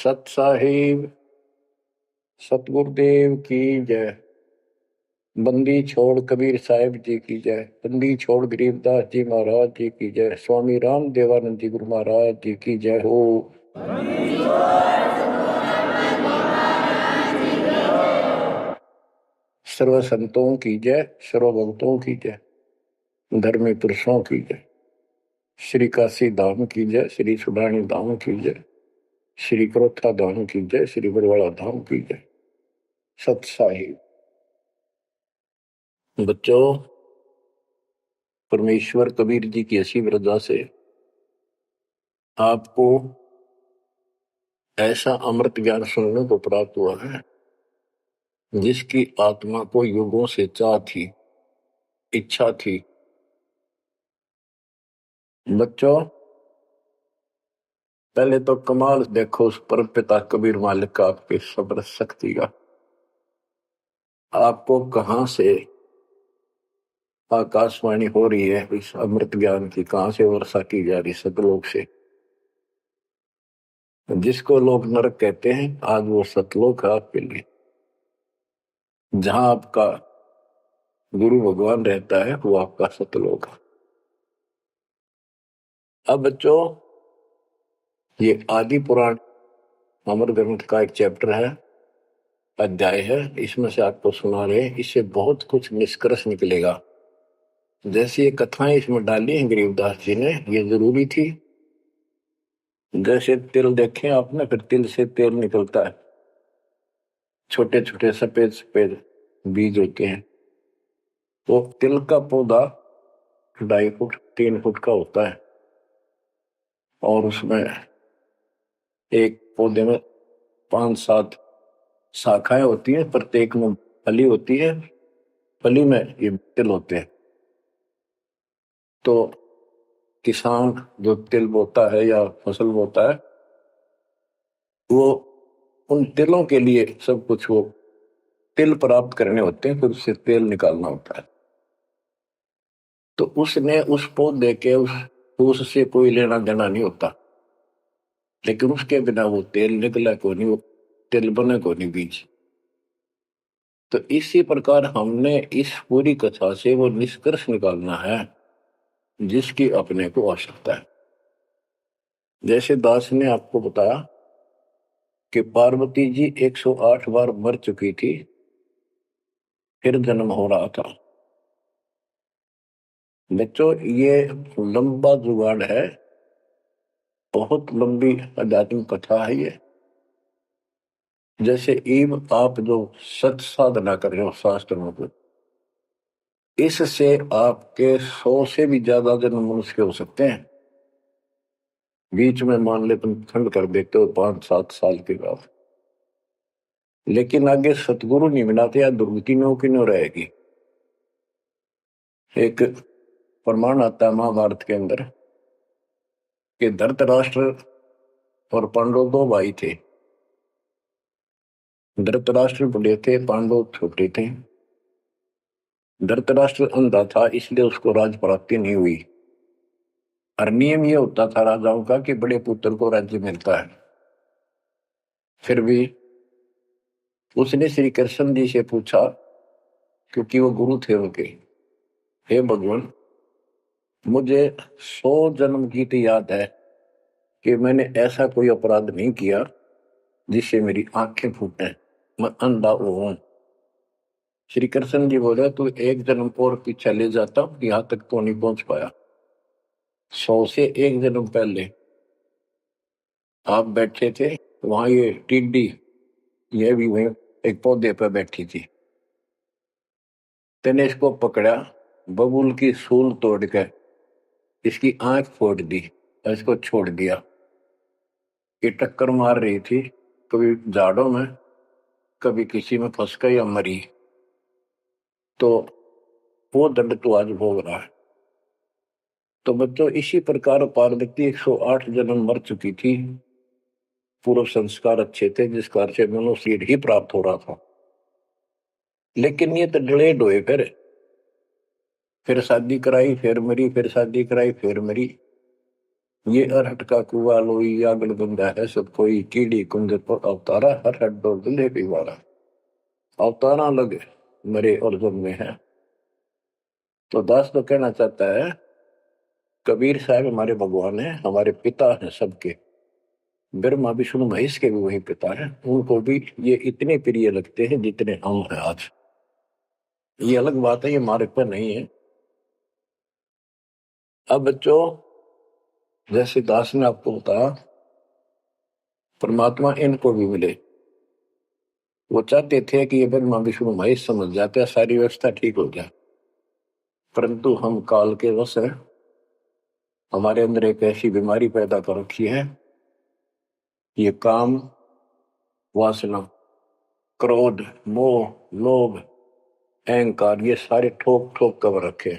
सत साहिब सतगुरुदेव की जय। बंदी छोड़ कबीर साहिब जी की जय। बंदी छोड़ गरीबदास जी महाराज जी की जय। स्वामी राम देवानंद जी गुरु महाराज जी की जय हो। सर्व संतों की जय, सर्व भक्तों की जय, धर्मी पुरुषों की जय। श्री काशी धाम की जय, श्री सुडानी धाम की जय, श्री क्रोथा धाम की जय, श्री बरवाड़ा धाम की जय। सत साहिब बच्चों, परमेश्वर कबीर जी की असीम रजा से आपको ऐसा अमृत ज्ञान सुनने को प्राप्त हुआ है जिसकी आत्मा को युगों से चाह थी, इच्छा थी। बच्चों, पहले तो कमाल देखो उस परम पिता कबीर मालिक का आपके सब्र शक्ति का। आपको कहां से आकाशवाणी हो रही है इस अमृत ज्ञान की, कहां से वर्षा की जा रही सतलोक से। जिसको लोग नरक कहते हैं आज वो सतलोक है आपके लिए। जहां आपका गुरु भगवान रहता है वो आपका सतलोक है। अब बच्चों, ये आदि पुराण अमर ग्रंथ का एक चैप्टर है, अध्याय है, इसमें से आपको सुना रहे, इससे बहुत कुछ निष्कर्ष निकलेगा। जैसे ये कथाएं इसमें डाली हैं गरीबदास जी ने, ये जरूरी थी। जैसे तिल देखें आपने, फिर तिल से तेल निकलता है, छोटे छोटे सफेद सफेद बीज होते हैं। वो तिल का पौधा 2.5 फुट 3 फुट का होता है और उसमें एक पौधे में 5-7 शाखाएं होती हैं, प्रत्येक में फली होती है, फली में ये तिल होते हैं। तो किसान जो तिल बोता है या फसल बोता है वो उन तिलों के लिए सब कुछ, वो तिल प्राप्त करने होते हैं, फिर उससे तेल निकालना होता है। तो उसने उस पौधे के उससे कोई लेना देना नहीं होता, लेकिन उसके बिना वो तेल निकला को नहीं, वो तिल बने को नहीं बीज। तो इसी प्रकार हमने इस पूरी कथा से वो निष्कर्ष निकालना है जिसकी अपने को आवश्यकता है। जैसे दास ने आपको बताया कि पार्वती जी 108 बार मर चुकी थी, फिर जन्म हो रहा था। बच्चों, ये लंबा जुगाड़ है, बहुत लंबी आध्यात्मिक कथा है ये। जैसे ईब आप जो सत साधना कर रहे हो शास्त्रों को, इससे आपके 100 से भी ज्यादा जन्म मनुष्य हो सकते हैं। बीच में मान ले तुम खंड कर देते हो 5-7 साल के बाद, लेकिन आगे सतगुरु नहीं मिलाते या दुर्गति में क्यों रहेगी। एक प्रमाण आता है महाभारत के अंदर कि धृतराष्ट्र और पांडव 2 भाई थे। धृतराष्ट्र बड़े थे, पांडव छोटे थे। धृतराष्ट्र अंधा था, इसलिए उसको राज प्राप्ति नहीं हुई। और नियम ये होता था राजाओं का कि बड़े पुत्र को राज्य मिलता है। फिर भी उसने श्री कृष्ण जी से पूछा, क्योंकि वो गुरु थे उनके, हे भगवान, मुझे 100 जन्म की तो याद है कि मैंने ऐसा कोई अपराध नहीं किया जिससे मेरी आंखें फूटे, मैं अंधा हूं। श्री कृष्ण जी बोले, तू 1 जन्म और पीछे ले जाता, यहां तक तो नहीं पहुंच पाया। 100 से 1 जन्म पहले आप बैठे थे, वहां ये टिड्डी, ये भी वहीं एक पौधे पर बैठी थी। तेने इसको पकड़ा, बबूल की सूल तोड़ के इसकी आंख फोड़ दी और इसको छोड़ दिया। ये टक्कर मार रही थी, कभी झाड़ों में, कभी किसी में फंस गई या मरी। तो वो दंड तो आज भोग रहा है। तो बच्चों, इसी प्रकार पार्वती 108 जन्म मर चुकी थी। पूर्व संस्कार अच्छे थे, जिस कारण से मनुष्य ही प्राप्त हो रहा था। लेकिन ये तो डिलेड हुए, फिर शादी कराई, फिर मरी, फिर शादी कराई, फिर मरी। ये अरहट का कुआ लोई आगल बंदा है सब कोई, कीड़ी कुंज पर अवतारा, हर हट डोल दिले पिवारा। अवतारा लगे मरे और जन्मे हैं। तो दास तो कहना चाहता है, कबीर साहब हमारे भगवान है, हमारे पिता हैं सबके, ब्रह्मा विष्णु महेश के भी वही पिता हैं, उनको भी ये इतने प्रिय लगते हैं जितने हम हैं आज। ये अलग बात है, ये मार्ग पर नहीं है। अब बच्चों, जैसे दास ने आपको बताया, परमात्मा इनको भी मिले। वो चाहते थे कि ये ब्रह्मा विष्णु महेश समझ जाते, सारी व्यवस्था ठीक हो जाए, परंतु हम काल के वश हैं। हमारे अंदर एक ऐसी बीमारी पैदा कर रखी है, ये काम, वासना, क्रोध, मोह, लोभ, अहंकार, ये सारे ठोक ठोक कर रखे।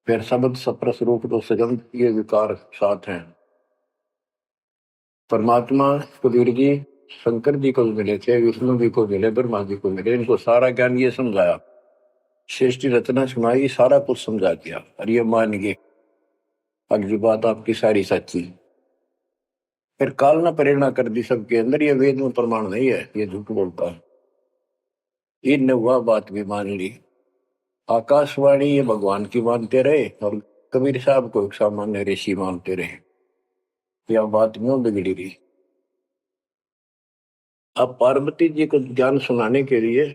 फिर शब्द सप्रस रूप तो सजन, ये विकार साथ हैं। परमात्मा कबीर जी शंकर जी को मिले थे, विष्णु जी को मिले, ब्रह्मा जी को मिले, इनको सारा ज्ञान ये समझाया, सृष्टि रचना सुनाई, सारा कुछ समझा दिया, और ये मान गए अगली बात आपकी सारी सच्ची। फिर काल ने प्रेरणा कर दी सबके अंदर, ये वेद में प्रमाण नहीं है, ये झूठ बोलता है। इनने वह बात भी मान ली। आकाशवाणी ये भगवान की मानते रहे, और कबीर साहब को एक सामान्य ऋषि मानते रहे। यह बात क्यों बिगड़ी रही? अब पार्वती जी को ज्ञान सुनाने के लिए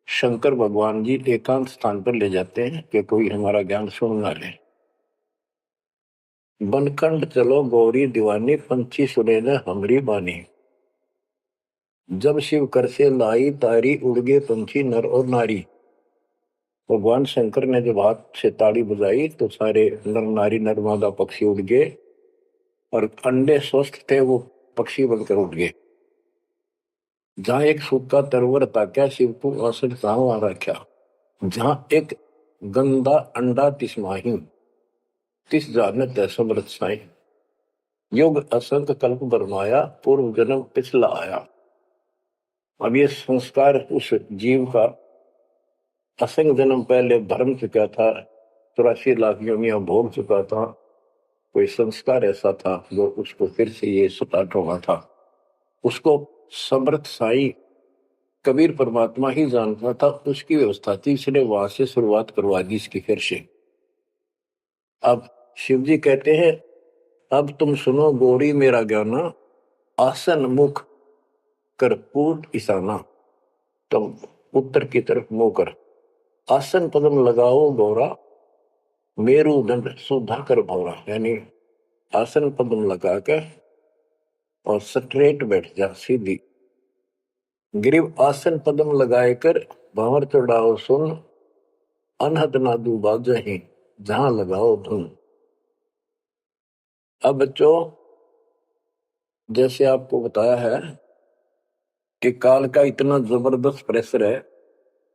शंकर भगवान जी एकांत स्थान पर ले जाते हैं कि कोई हमारा ज्ञान सुन ना ले। बनखंड चलो गौरी दीवानी, पंछी सुने न हमरी बानी। जब शिव कर से लाई तारी, उड़ गए पंछी नर और नारी। भगवान शंकर ने जब हाथ से ताड़ी बजाई तो सारे नर नारी नरमादा पक्षी उड़ गए, और अंडे स्वस्थ थे वो पक्षी बनकर उड़ गए। जहां एक सूखा तरवर था, क्या शिव को असर वहां रखा। जहां एक गंदा अंडा तिस्माही, तिस जानत समृत साई। युग असंख्य कल्प बरमाया, पूर्व जन्म पिछला आया। अब ये संस्कार उस जीव का असंख्य जन्म पहले भरम चुका था, 84 लाख योनियां भोग चुका था। कोई संस्कार ऐसा था जो उसको फिर से ये स्टार्ट होना था। उसको समर्थ साई कबीर परमात्मा ही जानता था, उसकी व्यवस्था थी, इसने वहां से शुरुआत करवा दी इसकी फिर से। अब शिव जी कहते हैं, अब तुम सुनो गौरी मेरा ज्ञाना, आसन मुख कर पूर्व ईशाना। तुम उत्तर की तरफ मुंह कर, आसन पदम लगाओ गौरा, मेरुदंड सुधा कर भौरा। यानी आसन पदम लगा कर और स्ट्रेट बैठ जा, सीधी। ग्रीव आसन पदम लगाए कर, भंवर चढ़ाओ सुन, अनहद नादू बाजही, जहां लगाओ धुन। अब बच्चों, जैसे आपको बताया है कि काल का इतना जबरदस्त प्रेशर है,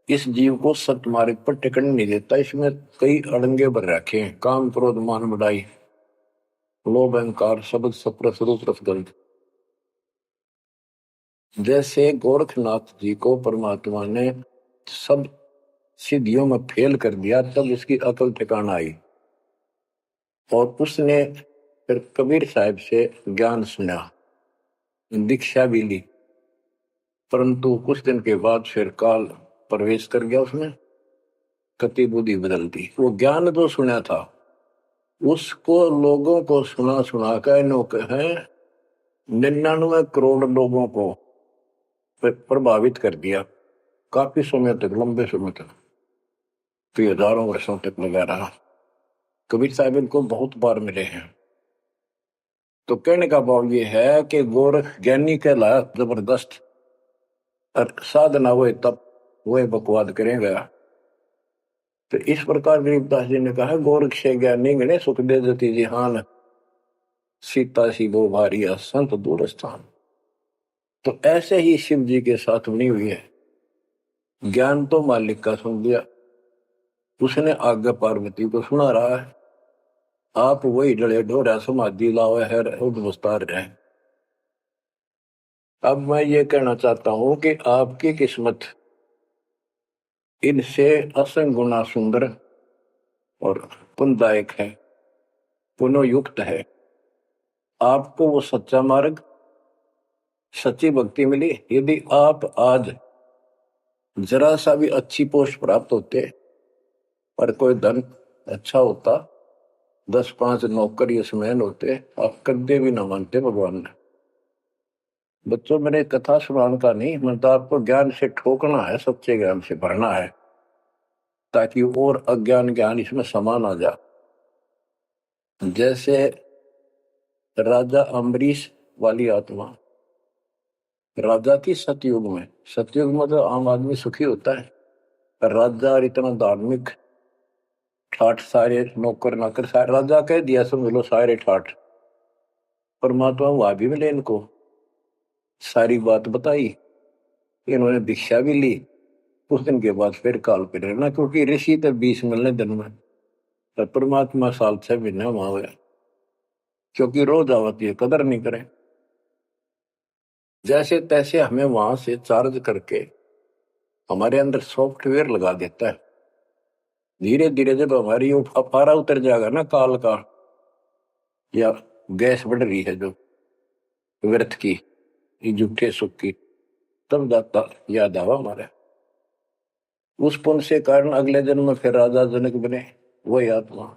इस जीव को सतमार्ग पर टिकने नहीं देता। इसमें कई अड़ंगे भर रखे हैं, काम क्रोध मान बढ़ाई, लोभ अहंकार, शब्द सप्रस रूप रसगंध। जैसे गोरखनाथ जी को परमात्मा ने सब सिद्धियों में फेल कर दिया, तब उसकी अकल ठिकाना आई, और उसने फिर कबीर साहब से ज्ञान सुना, दीक्षा भी ली, परंतु कुछ दिन के बाद फिर काल प्रवेश कर गया उसमें, कति बुद्धि बदल दी। वो ज्ञान जो सुना था उसको लोगों को सुना सुना कर है 99 करोड़ लोगों को प्रभावित कर दिया, काफी समय तक, लंबे समय तक, तो हजारों वर्षों तक लगा रहा। कबीर साहब इनको बहुत बार मिले हैं। तो कहने का भाव ये है कि गोरख ज्ञानी कहलाया जबरदस्त, और साधना हुए तब वह बकवाद करेगा। तो इस प्रकार गरीबदास जी ने कहा, गोरख से ज्ञानी गणे, सुख दे जति जिहान, सीता सी वो भारी संत दूर स्थान। तो ऐसे ही शिव जी के साथ बनी हुई है। ज्ञान तो मालिक का सुन लिया, उसने आज्ञा पार्वती को सुना रहा है, आप वही डले ढोरा समाधि लाओ है उद्वस्तार रहे। अब मैं ये कहना चाहता हूं कि आपकी किस्मत इनसे असंग गुना सुंदर और पुण्यदायक है। पुनोयुक्त है। आपको वो सच्चा मार्ग, सच्ची भक्ति मिली। यदि आप आज जरा सा भी अच्छी पोस्ट प्राप्त होते और कोई धन अच्छा होता, 10-5 नौकर यशमैन होते, आप कदे भी ना मानते भगवान ने। बच्चों, मैंने कथा सुनाने का नहीं, मैं तो आपको ज्ञान से ठोकना है, सच्चे ज्ञान से भरना है, ताकि और अज्ञान ज्ञान इसमें समा ना जा। जैसे राजा अम्बरीश वाली आत्मा राजा की सतयुग में, सतयुग में तो आम आदमी सुखी होता है, राजा और इतना धार्मिक, ठाठ सारे नौकर नाकर सारे, राजा कह दिया समझ लो सारे ठाठ। परमात्मा वहां भी मिले इनको, सारी बात बताई, इन्होंने दीक्षा भी ली। कुछ दिन के बाद फिर काल पे रहना, क्योंकि ऋषि तो 20 मिलने दिन में, पर परमात्मा साल 6 महीने वहां हुए, क्योंकि रोज आवती है, कदर नहीं करें। जैसे तैसे हमें वहां से चार्ज करके हमारे अंदर सॉफ्टवेयर लगा देता है। धीरे धीरे जब हमारी वो अफारा उतर जाएगा ना काल का, या गैस बढ़ रही है जो व्यर्थ की, झूठे सुख की, तब जाता याद आवा हमारे। उस पुण्य से कारण अगले जन्म में फिर राजा जनक बने, वही आत्मा।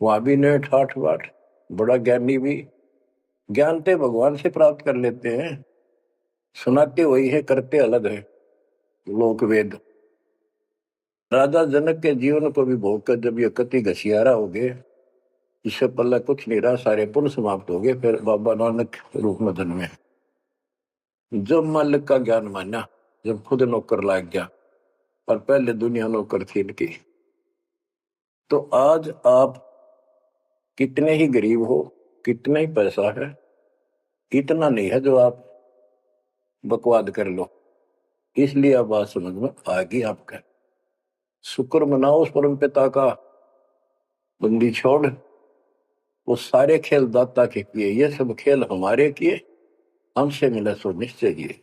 वहां भी ने ठाठ बाट, बड़ा ज्ञानी भी, ज्ञानते भगवान से प्राप्त कर लेते हैं, सुनाते वही है, करते अलग है, लोक वेद। राजा जनक के जीवन को भी भोग कर जब ये कति घसियारा हो गए, इससे पल्ला कुछ नहीं रहा, सारे पुण्य समाप्त हो गए, फिर बाबा नानक रूप में जन्मे। जब मालिक का ज्ञान माना, जब खुद नौकर लाग गया, और पहले दुनिया नौकर थी इनकी। तो आज आप कितने ही गरीब हो, कितना ही पैसा है, इतना नहीं है जो आप बकवाद कर लो। इसलिए अब बात समझ में आ गई आपका। शुक्र मनाओ उस परम पिता का, बंदी छोड़। वो सारे खेल दाता के किए, ये सब खेल हमारे किए, हमसे मिला सो निश्चय किए।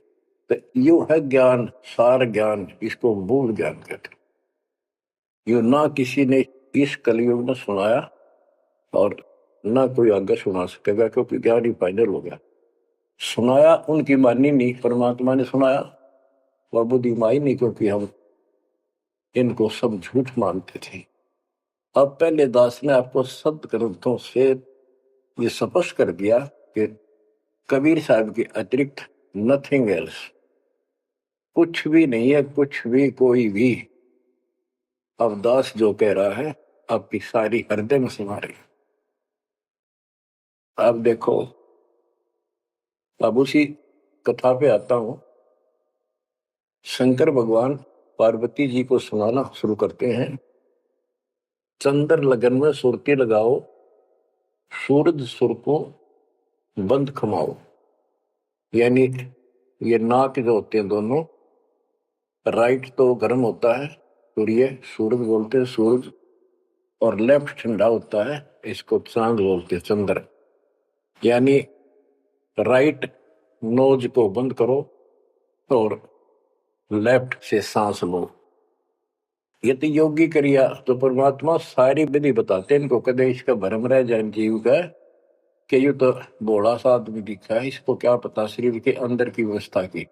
तो यू है ज्ञान, सार ज्ञान, इसको मूल ज्ञान कहते। यू ना किसी ने इस कलयुग में सुनाया, और ना कोई आगे सुना सकेगा, क्योंकि ज्ञान ही फाइनल हो गया। सुनाया उनकी मानी नहीं, परमात्मा ने सुनाया, और बुद्धि माई नहीं, क्योंकि हम इनको सब झूठ मानते थे। अब पहले दास ने आपको सद ग्रंथों से ये स्पष्ट कर दिया कि कबीर साहब के अतिरिक्त नथिंग एल्स, कुछ भी नहीं है, कुछ भी कोई भी। अब दास जो कह रहा है आपकी सारी हृदय में समा रही। अब देखो, अब उसी कथा पे आता हूं। शंकर भगवान पार्वती जी को सुनाना शुरू करते हैं। चंद्र लगन में सुरती लगाओ, सूरज सुर को बंद खमाओ। यानी ये नाक जो होते हैं दोनों, राइट तो गर्म होता है, सूर्य सूरज बोलते हैं सूरज, और लेफ्ट ठंडा होता है, इसको चांद बोलते हैं चंद्र। यानी राइट नोज को बंद करो और लेफ्ट से सांस लो। ये तो योगी क्रिया, तो परमात्मा सारी विधि बताते हैं इनको, कदे इसका भरम रह जाए जीव का कि यू तो भोला सा आदमी दिखा है, इसको क्या पता शरीर के अंदर की व्यवस्था की,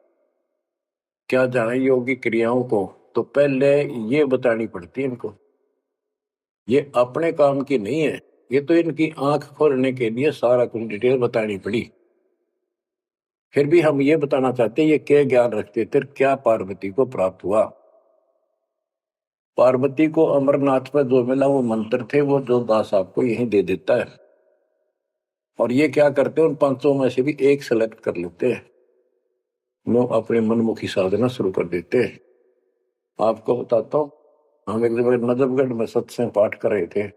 क्या जाने योगी क्रियाओं को। तो पहले ये बतानी पड़ती है इनको, ये अपने काम की नहीं है, ये तो इनकी आंख खोलने के लिए सारा कुछ डिटेल बतानी पड़ी। फिर भी हम ये बताना चाहते हैं ये क्या ज्ञान रखते थे, क्या पार्वती को प्राप्त हुआ। पार्वती को अमरनाथ में जो मिला वो मंत्र थे, वो जो दास आपको यही दे देता है। और ये क्या करते हैं, उन 500 में से भी एक सेलेक्ट कर लेते हैं, वो अपने मनमुखी साधना शुरू कर देते हैं। आपको बताता हूँ, हम एक जगह नजफगढ़ में सत्संग पाठ कर रहे थे।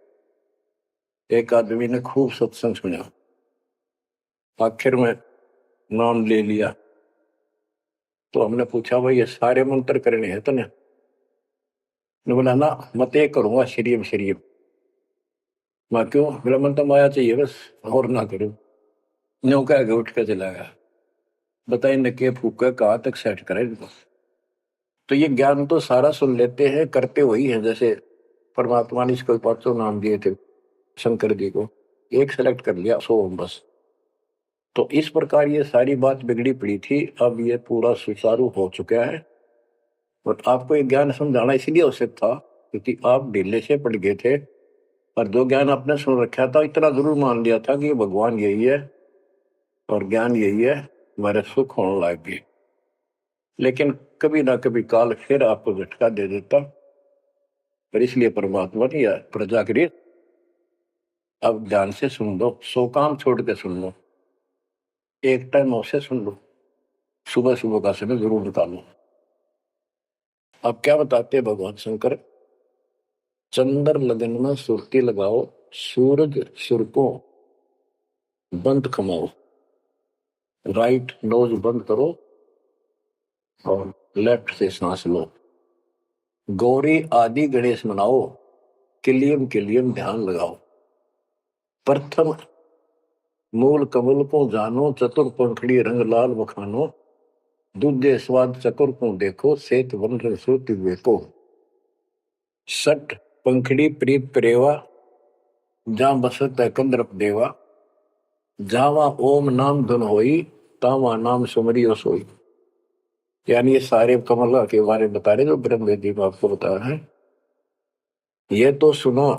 एक आदमी ने खूब सत्संग सुना, आखिर में नाम ले लिया। तो हमने पूछा भाई ये सारे मंत्र करने हैं तने? बोला ना, मत एक करूंगा श्रीम श्रीम। मैं क्यों? मेरा मन तो माया चाहिए बस, और ना करूं। न्यू कह के उठ के चला गया। बताइए न के फूका कहाँ तक सेट करे इनको। तो ये ज्ञान तो सारा सुन लेते हैं, करते वही है। जैसे परमात्मा ने इसको 500 नाम दिए थे शंकर जी को, एक सेलेक्ट कर लिया सोम बस। तो इस प्रकार ये सारी बात बिगड़ी पड़ी थी, अब ये पूरा सुचारू हो चुका है। और आपको ये ज्ञान समझाना इसलिए आवश्यक था क्योंकि आप ढीले से पड़ गए थे, और जो ज्ञान आपने सुन रखा था इतना जरूर मान लिया था कि भगवान यही है और ज्ञान यही है, मेरे सुख होने लग गए। लेकिन कभी ना कभी काल फिर आपको झटका दे देता, पर इसलिए परमात्मा ने यह प्रजा करी, अब ध्यान से सुन लो, 100 काम छोड़ के सुन लो, एक टाइम अवश्य सुन लो, सुबह सुबह का समय जरूर निकालो। अब क्या बताते हैं भगवान शंकर, चंद्र लगन में सुरती लगाओ, सूरज सुर को बंद कमाओ, राइट नोज बंद करो और लेफ्ट से सांस लो, गौरी आदि गणेश मनाओ, किलियम किलियम ध्यान लगाओ, प्रथम मूल कमल को जानो, चतुर पंखड़ी रंग लाल बखानो, दूजे स्वाद चकुर को देखो, सेत वन रसोति देखो, सट पंखड़ी प्रीत प्रेवा, जहां बसत है कंद्रप देवा, जावा ओम नाम धुन होई, तावा नाम सुमरियो सोई। यानी ये सारे कमल के बारे में बता रहे जो ब्रह्म वेदी में आपको बताया है। ये तो सुनो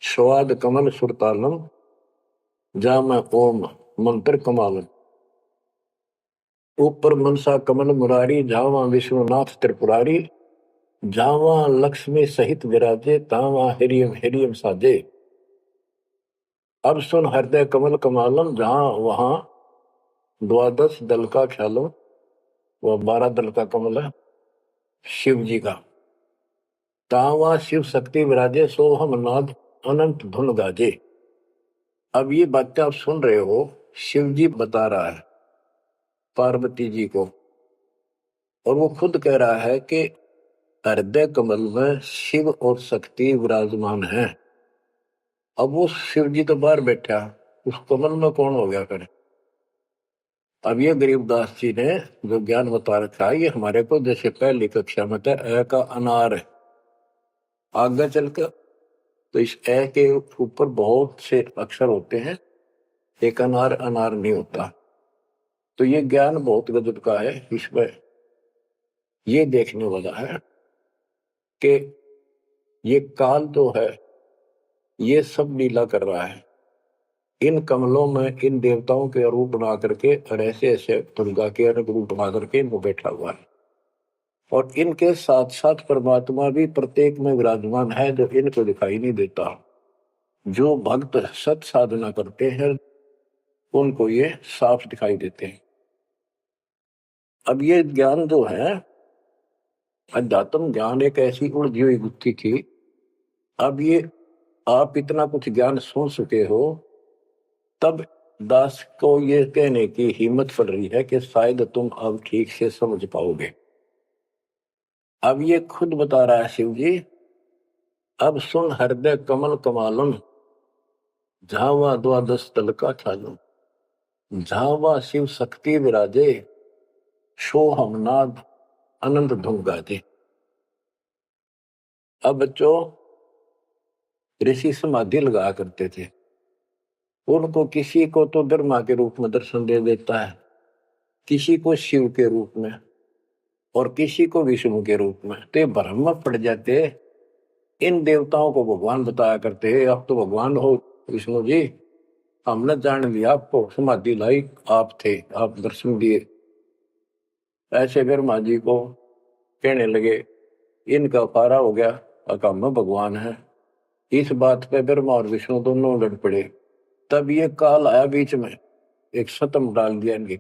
स्वाद कमल सुरतालम, जा मैं ओम मंत्र कमालम, ऊपर मनसा कमल मुरारी, जावा विश्वनाथ त्रिपुरारी, जावा लक्ष्मी सहित विराजे, तावा हिरियम हिरियम साजे। अब सुन हृदय कमल कमालम, जहां वहां 12 दल का ख्यालो, वह 12 दल का कमल है शिव जी का, तावा शिव शक्ति विराजे, सोहम नाद अनंत धुन गाजे। अब ये बातें आप सुन रहे हो, शिव जी बता रहा है पार्वती जी को, और वो खुद कह रहा है कि हृदय कमल में शिव और शक्ति विराजमान है। अब वो शिव जी तो बाहर बैठा, उस कमल में कौन हो गया करे। अब ये गरीबदास जी ने जो ज्ञान बता रखा है, ये हमारे को जैसे पहली कक्षा में था ए का अनार है, आगे चलकर तो इस ए के ऊपर बहुत से अक्षर होते हैं, एक अनार अनार नहीं होता। तो ये ज्ञान बहुत गजब का है। इसमें ये देखने वाला है कि ये काल जो है ये सब लीला कर रहा है, इन कमलों में इन देवताओं के रूप बना करके और ऐसे ऐसे दुर्गा के अनेक रूप बना करके इनको बैठा हुआ है, और इनके साथ साथ परमात्मा भी प्रत्येक में विराजमान है जो इनको दिखाई नहीं देता। जो भक्त सत साधना करते हैं उनको ये साफ दिखाई देते हैं। अब ये ज्ञान जो है अध्यात्म ज्ञान एक ऐसी उलझी हुई गुत्थी थी। अब ये आप इतना कुछ ज्ञान सुन चुके हो, तब दास को ये कहने की हिम्मत पड़ रही है कि शायद तुम अब ठीक से समझ पाओगे। अब ये खुद बता रहा है शिव जी, अब सुन हृदय कमल कमालम, झावा 12 दल का ख्यालम, झावा शिव शक्ति विराजे, सोहम नाद अनंत धुन गाजे। अब बच्चों ऋषि समाधि लगा करते थे, उनको किसी को तो ब्रह्मा के रूप में दर्शन दे देता है, किसी को शिव के रूप में और किसी को विष्णु के रूप में। तो ये भ्रम में पड़ जाते, इन देवताओं को भगवान बताया करते, आप तो भगवान हो विष्णु जी, हमने जान लिया आपको, समाधि लाई आप थे, आप दर्शन दिए। ऐसे ब्रह्मा जी को कहने लगे, इनका पारा हो गया, अकाम में भगवान है। इस बात पे ब्रह्मा और विष्णु दोनों लड़ पड़े। तब ये काल आया बीच में, एक सतम डाल दिया इनके,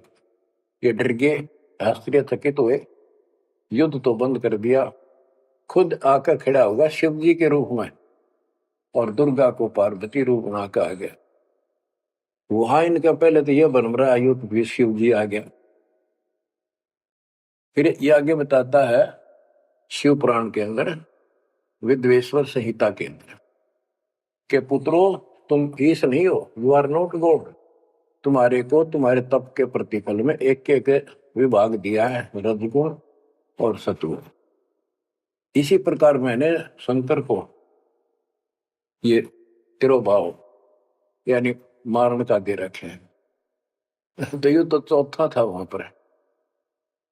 ये डर गए, आश्चर्यचकित हुए, युद्ध तो बंद कर दिया, खुद आकर खड़ा होगा शिव जी के रूप में और दुर्गा को पार्वती रूप बना कर आ गया। वहां इनका पहले तो यह बन रहा युद्ध भी शिव जी आ गया। फिर ये आगे बताता है शिव पुराण के अंदर, विद्वेश्वर संहिता के अंदर, के पुत्रों तुम ईश नहीं हो, यू आर नॉट गॉड, तुम्हारे को तुम्हारे तप के प्रतिफल में एक एक विभाग दिया है, रजगुण और सतगुण। इसी प्रकार मैंने शंकर को ये तिरोभाव यानी मारण का दे रखे हैं। तो ये तो चौथा था वहां पर।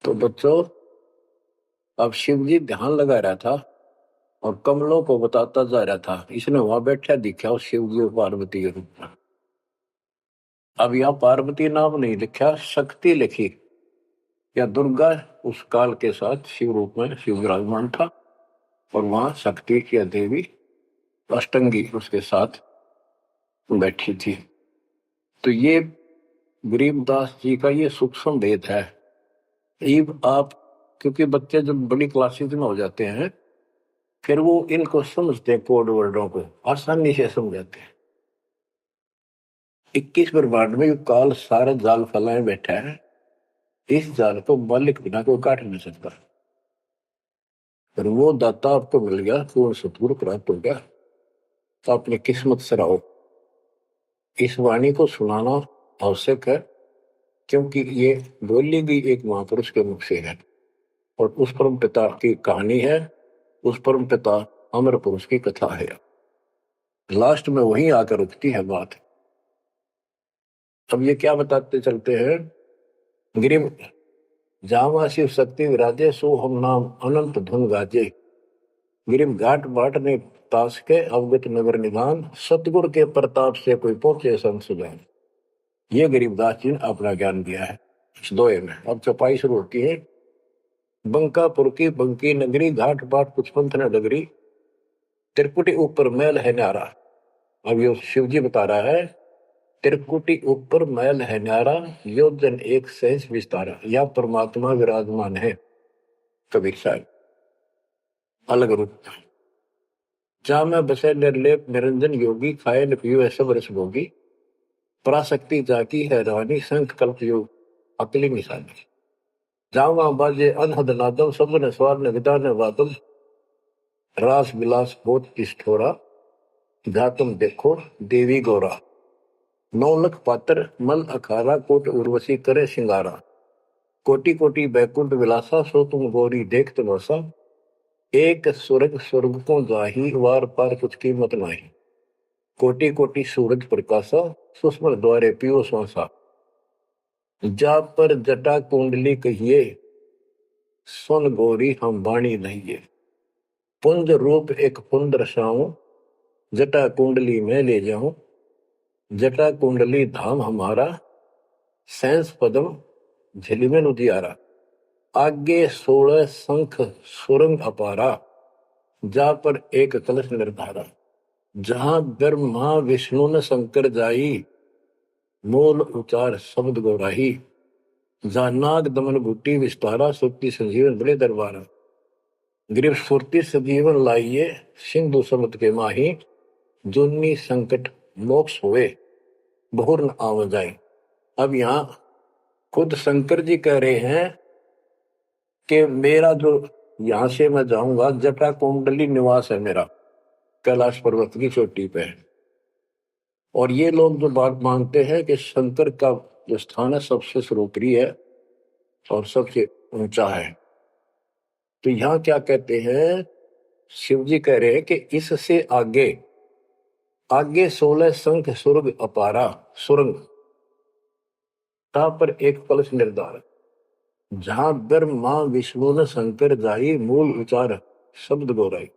तो बच्चों, अब शिव जी ध्यान लगा रहा था और कमलों को बताता जा रहा था। इसने वहां बैठा दिखा उस शिव जी और पार्वती के रूप में। अब यहाँ पार्वती नाम नहीं लिखा, शक्ति लिखी, या दुर्गा उस काल के साथ शिव रूप में शिव विराजमान था, और वहां शक्ति की देवी अष्टंगी उसके साथ बैठी थी। तो ये गरीबदास जी का ये सूक्ष्म भेद है। ईब आप, क्योंकि बच्चे जब बड़ी क्लासेस में हो जाते हैं फिर वो इनको समझते हैं, कोड वर्डों को आसानी से समझाते हैं। 21 ब्रह्मांड में काल सारा जाल फैलाए बैठा है, इस जाल को मालिक बिना कोई काट नहीं सकता। फिर वो दाता आपको मिल गया, पूर्ण सतगुरु प्राप्त हो गया, तो अपनी किस्मत से रहो। इस वाणी को सुनाना आवश्यक है, क्योंकि ये बोली गई एक महापुरुष के मुख से है, और उस परम पिता की कहानी है, उस परम पिता अमर पुरुष की कथा है। लास्ट में वहीं आकर रुकती है बात। अब ये क्या बताते चलते हैं, गिरिम जावा शिव शक्ति विराजे, सो हम नाम अनंत धुन गाजे। गिरिम घाट बाट ने तास के अवगत नगर निधान, सतगुरु के प्रताप से कोई पहुंचे संसुजान। ये गरीबदास जी ने अपना ज्ञान दिया है इस दोहे में। अब चौपाई शुरू होती है। बंकापुर की बंकी नगरी, घाट बाट कुछ पंथ न डगरी, त्रिकुटी ऊपर महल है न्यारा। अब ये शिव जी बता रहा है, त्रिकुटी ऊपर महल है न्यारा, योजन एक सहज विस्तारा। या परमात्मा विराजमान है, कबीर साहब अलग रूप। जहां में बसे निर्लेप निरंजन योगी, खाए न पियो सब रस भोगी। पराशक्ति जाकी है रानी, संख कल्प योग अकली निशानी। जावा बाजे अनहद नादम, सब न स्वार न विदा न वादम। रास विलास बहुत पिष्ठोरा, जा तुम देखो देवी गौरा। 9 लख पात्र मल अखारा, कोट उर्वशी करे सिंगारा। कोटि कोटि बैकुंठ विलासा, सो तुम गौरी देख तमाशा। एक स्वर्ग स्वर्ग को जाही, वार पार कुछ कीमत नाही। कोटि कोटि सूरज प्रकाशा, सुषमन द्वारे पियो श्वासा। जा पर जटा कुंडली कहिए, सुन गौरी हम वाणी नहिए। पुंज रूप एक पुंज रसाऊं, जटा कुंडली में ले जाऊं। जटा कुंडली धाम हमारा, सैंस पदम झिलमिल उजियारा। आगे 16 शंख सुरंग अपारा, जा पर एक कलश निर्धारा। जहां ब्रह्मा विष्णु न शंकर जाई, मूल उचार शब्द गौराही। जहां नाग दमन बूटी विस्तारा, सुक्ति संजीवन बड़े दरबारा। गिरिव सुरती सजीवन लाइए, सिंधु समुद्र के माही। जुन्नी संकट मोक्ष हुए, बहुर न आव जाए। अब यहाँ खुद शंकर जी कह रहे हैं कि मेरा जो यहां से मैं जाऊंगा, जटा कुंडली निवास है मेरा, कैलाश पर्वत की चोटी पे है। और ये लोग जो बात मानते हैं कि शंकर का जो स्थान है सबसे सर्वोपरि है और सबसे ऊंचा है, तो यहाँ क्या कहते हैं, शिव जी कह रहे हैं कि इससे आगे आगे 16 शंख सुरग अपारा, सुरंग ता पर एक कलश निर्धार। जहां ब्रह्मा विष्णु न शंकर जाई, मूल उचार शब्द गौराई।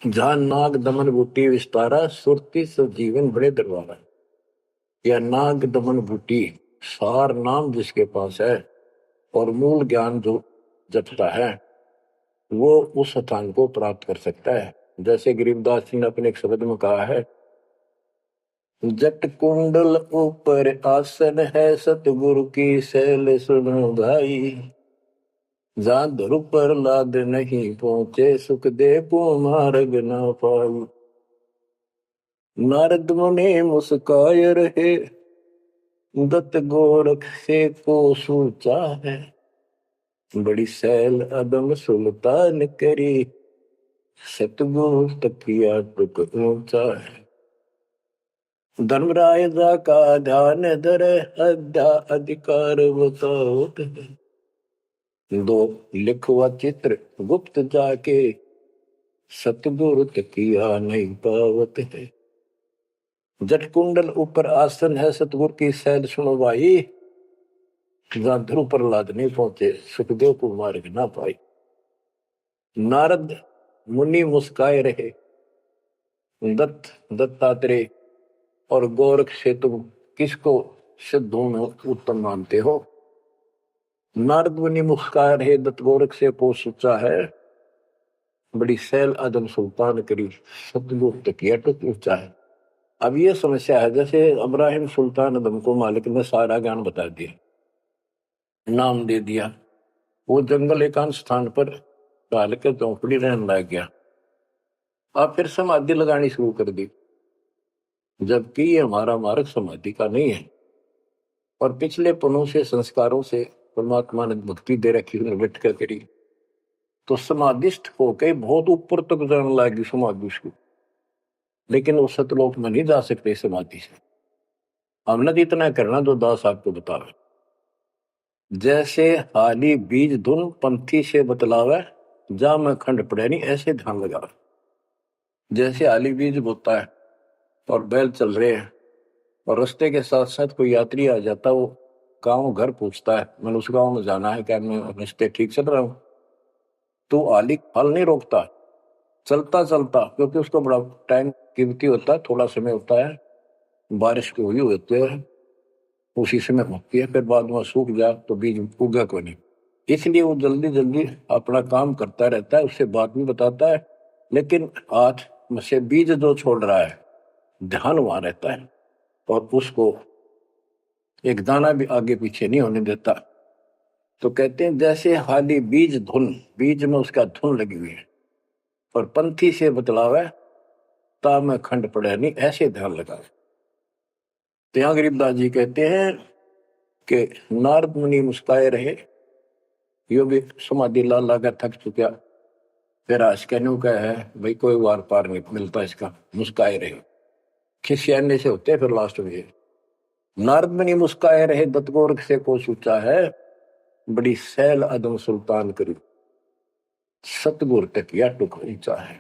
जहां नाग दमन बूटी विस्तारा, सुरती जीवन बड़े दरबारा। या नाग दमन बूटी सार नाम जिसके पास है और मूल ज्ञान जो जपता है, वो उस स्थान को प्राप्त कर सकता है। जैसे गरीबदास जी ने अपने एक शब्द में कहा है, जट कुंडल ऊपर आसन है, सतगुरु की शैल सुनो भाई। जहां ध्रुव पर लाद नहीं पहुंचे, सुख दे को मार्ग न पाई। नारद मुनि मुस्काय रहे, दत्त गोरख से को सूचा है। बड़ी सैल अदम सुल्तान करी, सतगुरु तकिया टुक ऊंचा है। धर्मराय जा का ध्यान धरे, अध्या अधिकार बताओ। दो लिखवा चित्र गुप्त जाके, सतगुरु तकिया नहीं पावत है। जट कुंडल ऊपर आसन है सतगुर की सैल सुनो भाई, जहां ध्रुव प्रहलाद नहीं पहुंचे सुखदेव को मार्ग ना पाई। नारद मुनि मुस्काए रहे, दत्तात्रेय और गोरख से तुम किसको सिद्धों में उत्तम मानते हो? नारद मुनि मुस्काए रहे, दत्त गोरख से पोष ऊंचा है, बड़ी सैल आदम सुल्तान करी सतगुर तकिया टुक ऊंचा है। अब ये समस्या है, जैसे इब्राहिम सुल्तान आदम को मालिक ने सारा ज्ञान बता दिया, नाम दे दिया, वो जंगल एकांत स्थान पर डाल के झोंपड़ी रहने लग गया। अब फिर समाधि लगानी शुरू कर दी, जबकि ये हमारा मार्ग समाधि का नहीं है, और पिछले पनों से संस्कारों से परमात्मा ने भक्ति दे रखी, उन्हें बैठ कर करी, तो समाधिस्थ होके बहुत ऊपर तक जाने लगी समाधि उसको, लेकिन वो सतलोक में नहीं जा सकते समाधि से। हमने तो इतना करना जो दास आपको बतावे, जैसे हाली बीज धुन पंथी से बतलावे, जा में खंड पड़े नहीं ऐसे ध्यान लगा। जैसे हाली बीज बोता है और बैल चल रहे हैं, और रास्ते के साथ साथ कोई यात्री आ जाता, वो गाँव घर पूछता है मैंने उस गाँव में जाना है, क्या मैं रास्ते ठीक चल रहा हूँ? तो हाली फल नहीं रोकता, चलता चलता, क्योंकि उसको बड़ा टाइम कीमती होता है, थोड़ा समय होता है, बारिश को हुई होती है उसी समय होती है, फिर बाद में सूख जाए तो बीज उगा को नहीं, इसलिए वो जल्दी जल्दी अपना काम करता रहता है, उससे बात भी बताता है, लेकिन हाथ में से बीज जो छोड़ रहा है ध्यान वहां रहता है, और उसको एक दाना भी आगे पीछे नहीं होने देता। तो कहते हैं जैसे हाली बीज धुन, बीज में उसका धुन लगी हुई है, और पंथी से बतलावे, ता में खंड पड़े नहीं ऐसे ध्यान लगावे। तो यहाँ गरीबदास जी कहते हैं कि नारद मुनि मुस्काए रहे, यो भी समाधि ला लागा थक चुका, फिर आज कहने का है भाई कोई वार पार नहीं मिलता इसका, मुस्काए रहे, खिसियाने से होते फिर लास्ट में। नारद मुनि मुस्काए रहे, दत्तगोरख से को सोचा है, बड़ी सैल अदम सुल्तान करी सतगुर तकिया टुक ऊंचा है।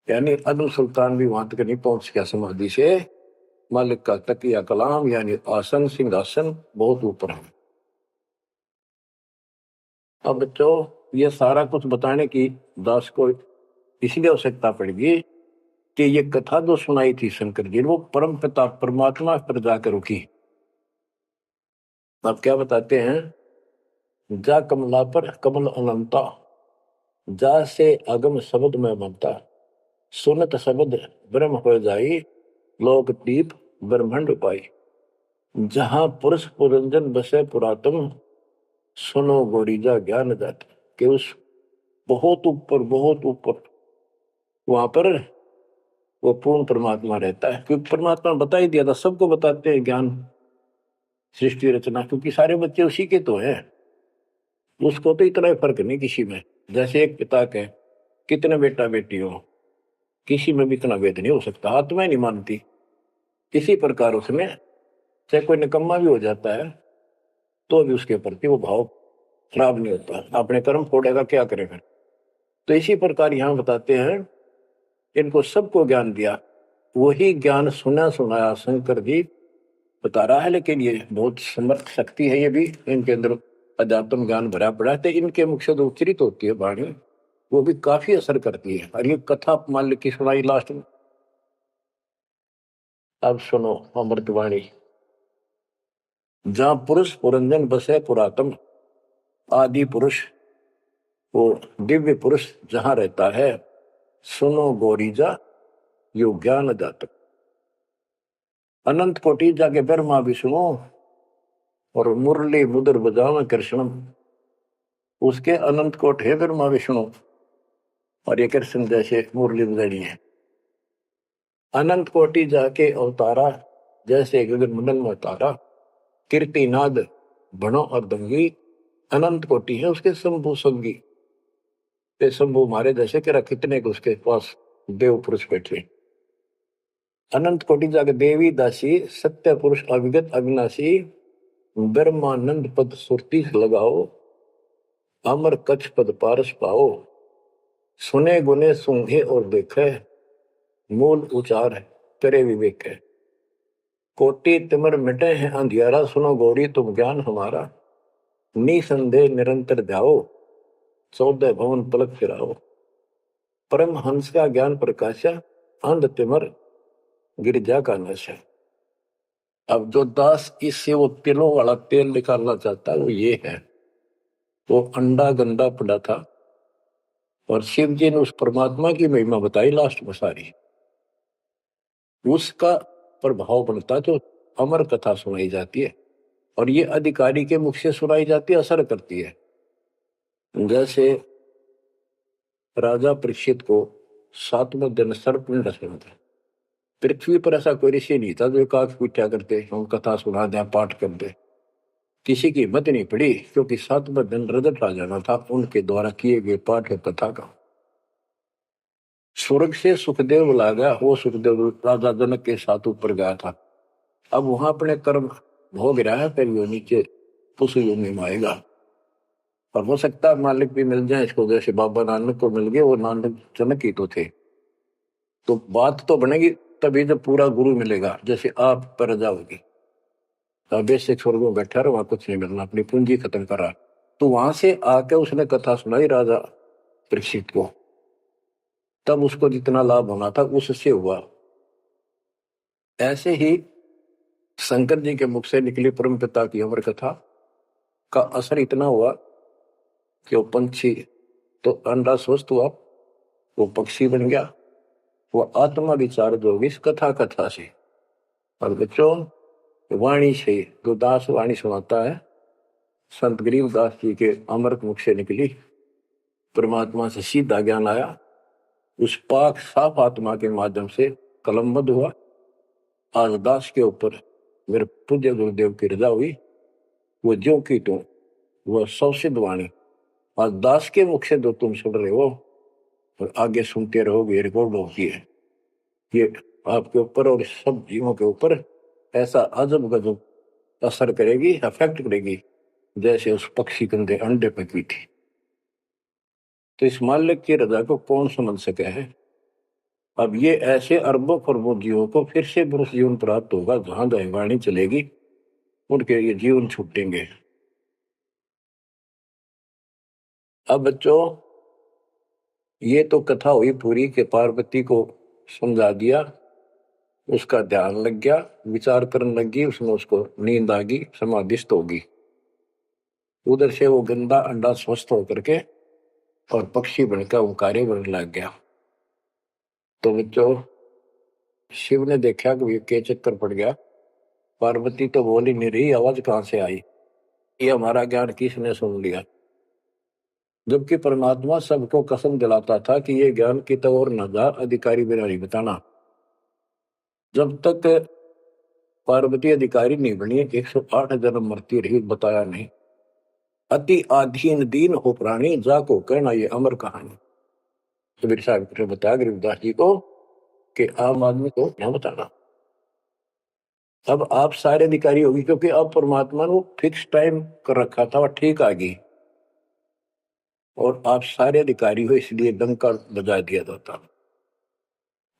यानी अदम सुल्तान भी वहां तक नहीं पहुंच गया समाधि से, मालिक का तकिया कलाम यानी आसन सिंहासन बहुत ऊपर है। अब बच्चों ये सारा कुछ बताने की दास को इसलिए आवश्यकता पड़ेगी कि ये कथा जो सुनाई थी शंकर जी, वो परम पिता परमात्मा पर जाकर रुकी। आप क्या बताते हैं, जा कमला पर कमल अनंता, जा से अगम शब्द में बनता, सुनत शब्द ब्रह्म हो जाई, लोक दीप ब्रह्मंड पाई, जहां पुरुष पुरंजन बसे पुरातन, सुनो गोरीजा ज्ञान जात। कि उस बहुत ऊपर वहां पर वो पूर्ण परमात्मा रहता है, क्योंकि परमात्मा बता ही दिया था, सबको बताते हैं ज्ञान सृष्टि रचना, क्योंकि सारे बच्चे उसी के तो हैं, उसको तो इतना फर्क नहीं किसी में। जैसे एक पिता के कितने बेटा बेटी हो, किसी में भी इतना भेद नहीं हो सकता, आत्मा नहीं मानती। इसी प्रकार उसमें चाहे कोई निकम्मा भी हो जाता है तो भी उसके प्रति वो भाव खराब नहीं होता, अपने कर्म फोड़ेगा क्या करेगा। तो इसी प्रकार यहाँ बताते हैं, इनको सबको ज्ञान दिया, वही ज्ञान सुना सुनाया शंकर जी बता रहा है, लेकिन ये बहुत समर्थ शक्ति है, ये भी इनके अंदर अध्यात्म ज्ञान भरा पड़ा है, तो इनके मुख से जो उच्चरित होती है वाणी वो भी काफी असर करती है। और ये कथा मान ली की सुनाई लास्ट में, अब सुनो अमृतवाणी। जहां पुरुष पुरंजन बसे पुरातन, आदि पुरुष वो दिव्य पुरुष जहां रहता है, सुनो गोरीजा यो ज्ञान जातक, अनंत कोटि जाके ब्रह्मा विष्णु और मुरली मुद्र बजाव कृष्णम, उसके अनंत कोट है ब्रह्मा विष्णु, और ये कृष्ण जैसे मुरली बजानी है। अनंत कोटि जाके अवतारा, जैसे गगन मंडल में अवतारा, कीर्तिनाद बनो और दंगी, अनंत कोटि है उसके शंभु संगी, ते शंभु मारे जैसे कि कितने को उसके पास देव पुरुष बैठे। अनंत कोटि जाके देवी दासी, सत्य पुरुष अविगत अविनाशी, ब्रह्मानंद पद सुरती लगाओ, अमर कच्छ पद पारस पाओ, सुने गुने सूंघे और देखे, मूल उचार करे विवेक है। कोटि तिमिर मिटे हैं अंधियारा, सुनो गौरी तुम ज्ञान हमारा, निसंदेह निरंतर ध्याओ, 14 भवन पलक फिराओ। परम हंस का ज्ञान प्रकाशा, अंध तिमिर गिरजा का नशा। अब जो दास इससे वो तिलों वाला तेल निकालना चाहता है वो ये है। वो अंडा गंदा पड़ा था और शिव जी ने उस परमात्मा की महिमा बताई लास्ट में सारी, उसका प्रभाव बनता जो अमर कथा सुनाई जाती है और ये अधिकारी के मुख से सुनाई जाती है, असर करती है। जैसे राजा परीक्षित को 7वें दिन सर्प ने डसा था। पृथ्वी पर ऐसा कोई ऋषि नहीं था जो एकाक पूछा करते हम कथा सुना दें पाठ कर दे, किसी की हिम्मत नहीं पड़ी, क्योंकि 7वें दिन रजत आ जाना था उनके द्वारा किए गए पाठ कथा का। स्वर्ग से सुखदेव बुला गया, वो सुखदेव राजा जनक के साथ ऊपर गया था। अब वहां अपने कर्म भोग रहा है, फिर वो नीचे पुष्प योनि में आएगा और हो सकता है मालिक भी मिल जाए इसको, जैसे बाबा नानक को मिल गए, वो नानक जनक ही तो थे। तो बात तो बनेगी तभी जब पूरा गुरु मिलेगा, जैसे आप पर जाओगी बेसिक स्वर्ग में बैठा रहा, वहां कुछ नहीं मिलना, अपनी पूंजी खत्म करा। तो वहां से आके उसने कथा सुनाई राजा परीक्षित को, तब उसको जितना लाभ होना था उससे हुआ। ऐसे ही शंकर जी के मुख से निकली परम पिता की अमर कथा का असर इतना हुआ कि वो पंछी तो अंडा स्वस्थ हुआ, वो पक्षी बन गया, वो आत्मा विचार जो होगी इस कथा से। और बच्चों वाणी से जो दास वाणी सुनाता है, संत गरीबदास जी के अमृत मुख से निकली, परमात्मा से सीधा ज्ञान आया, उस पाक साफ आत्मा के माध्यम से कलमबद्ध हुआ। आज दास के ऊपर मेरे पूज्य गुरुदेव की रजा हुई, वो ज्यों की त्यों वह सौसिद्ध वाणी आज दास के मुख से जो तुम सुन रहे हो और आगे सुनते रहोगे, रिकॉर्ड होगी है, ये आपके ऊपर और सब जीवों के ऊपर ऐसा अजब गजब असर करेगी, अफेक्ट करेगी, जैसे उस पक्षी कंधे अंडे पे की थी। तो इस मालिक की रजा को कौन समझ सके है। अब ये ऐसे अरबों खरबों जीवों को फिर से पुरुष जीवन प्राप्त होगा, जहां जहां वाणी चलेगी उनके ये जीवन छूटेंगे। अब बच्चों ये तो कथा हुई पूरी के पार्वती को समझा दिया, उसका ध्यान लग गया, विचार करने लगी, उसमें उसको नींद आ गई, समाधिस्थ होगी। उधर से वो गंदा अंडा स्वस्थ होकर के और पक्षी बनकर ओंकारे बनने लग गया। तो बच्चों शिव ने देखा कि ये के चक्कर पड़ गया, पार्वती तो बोली नहीं रही, आवाज कहां से आई, ये हमारा ज्ञान किसने सुन लिया। जबकि परमात्मा सबको कसम दिलाता था कि ये ज्ञान की तो और न जा, अधिकारी बिना नहीं बताना। जब तक पार्वती अधिकारी नहीं बनी 108 जन्म मरती रही, बताया नहीं। अति आधीन दीन हो प्राणी, जाको कहना ये अमर कहानी। कबीर साहब ने बताया गरीबदास जी को कि आम आदमी को क्या बताना। अब आप सारे अधिकारी होगी, क्योंकि अब परमात्मा ने फिक्स टाइम कर रखा था, वह ठीक आ गई और आप सारे अधिकारी हो, इसलिए डंका बजा दिया जाता।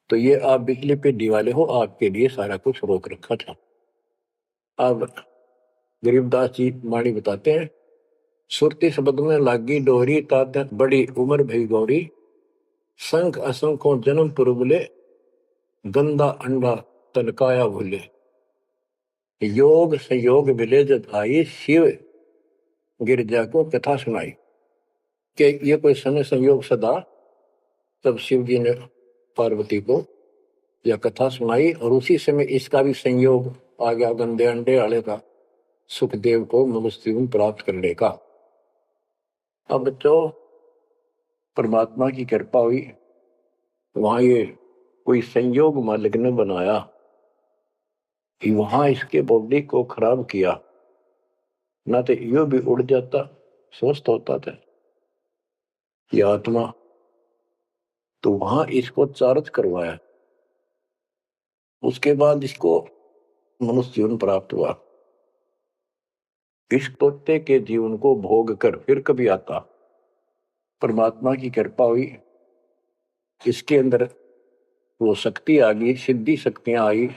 तो ये आप बिजली पे दीवाले हो, आपके लिए सारा कुछ रोक रखा था। अब गरीबदास जी वाणी बताते हैं, सुरती शब्द में लागी डोरी, तात बड़ी उम्र भई गौरी, संख असंखों जन्म पुरबले, गंदा अंडा तनकाया भूले। योग संयोग मिले जब आई, शिव गिरजा को कथा सुनाई। कि ये कोई समय संयोग सदा, तब शिव जी ने पार्वती को यह कथा सुनाई और उसी समय इसका भी संयोग आ गया, गंदे अंडे वाले का, सुखदेव को मनुष्य जीवन प्राप्त करने का। अब बच्चों परमात्मा की कृपा हुई, वहां ये कोई संयोग मालिक ने बनाया कि वहां इसके बॉडी को खराब किया, ना तो यो भी उड़ जाता, स्वस्थ होता था ये आत्मा। तो वहां इसको चार्ज करवाया, उसके बाद इसको मनुष्य जीवन प्राप्त हुआ। इस तोते के जीवन को भोग कर फिर कभी आता, परमात्मा की कृपा हुई, इसके अंदर वो शक्ति आ गई, सिद्धि शक्तियां आई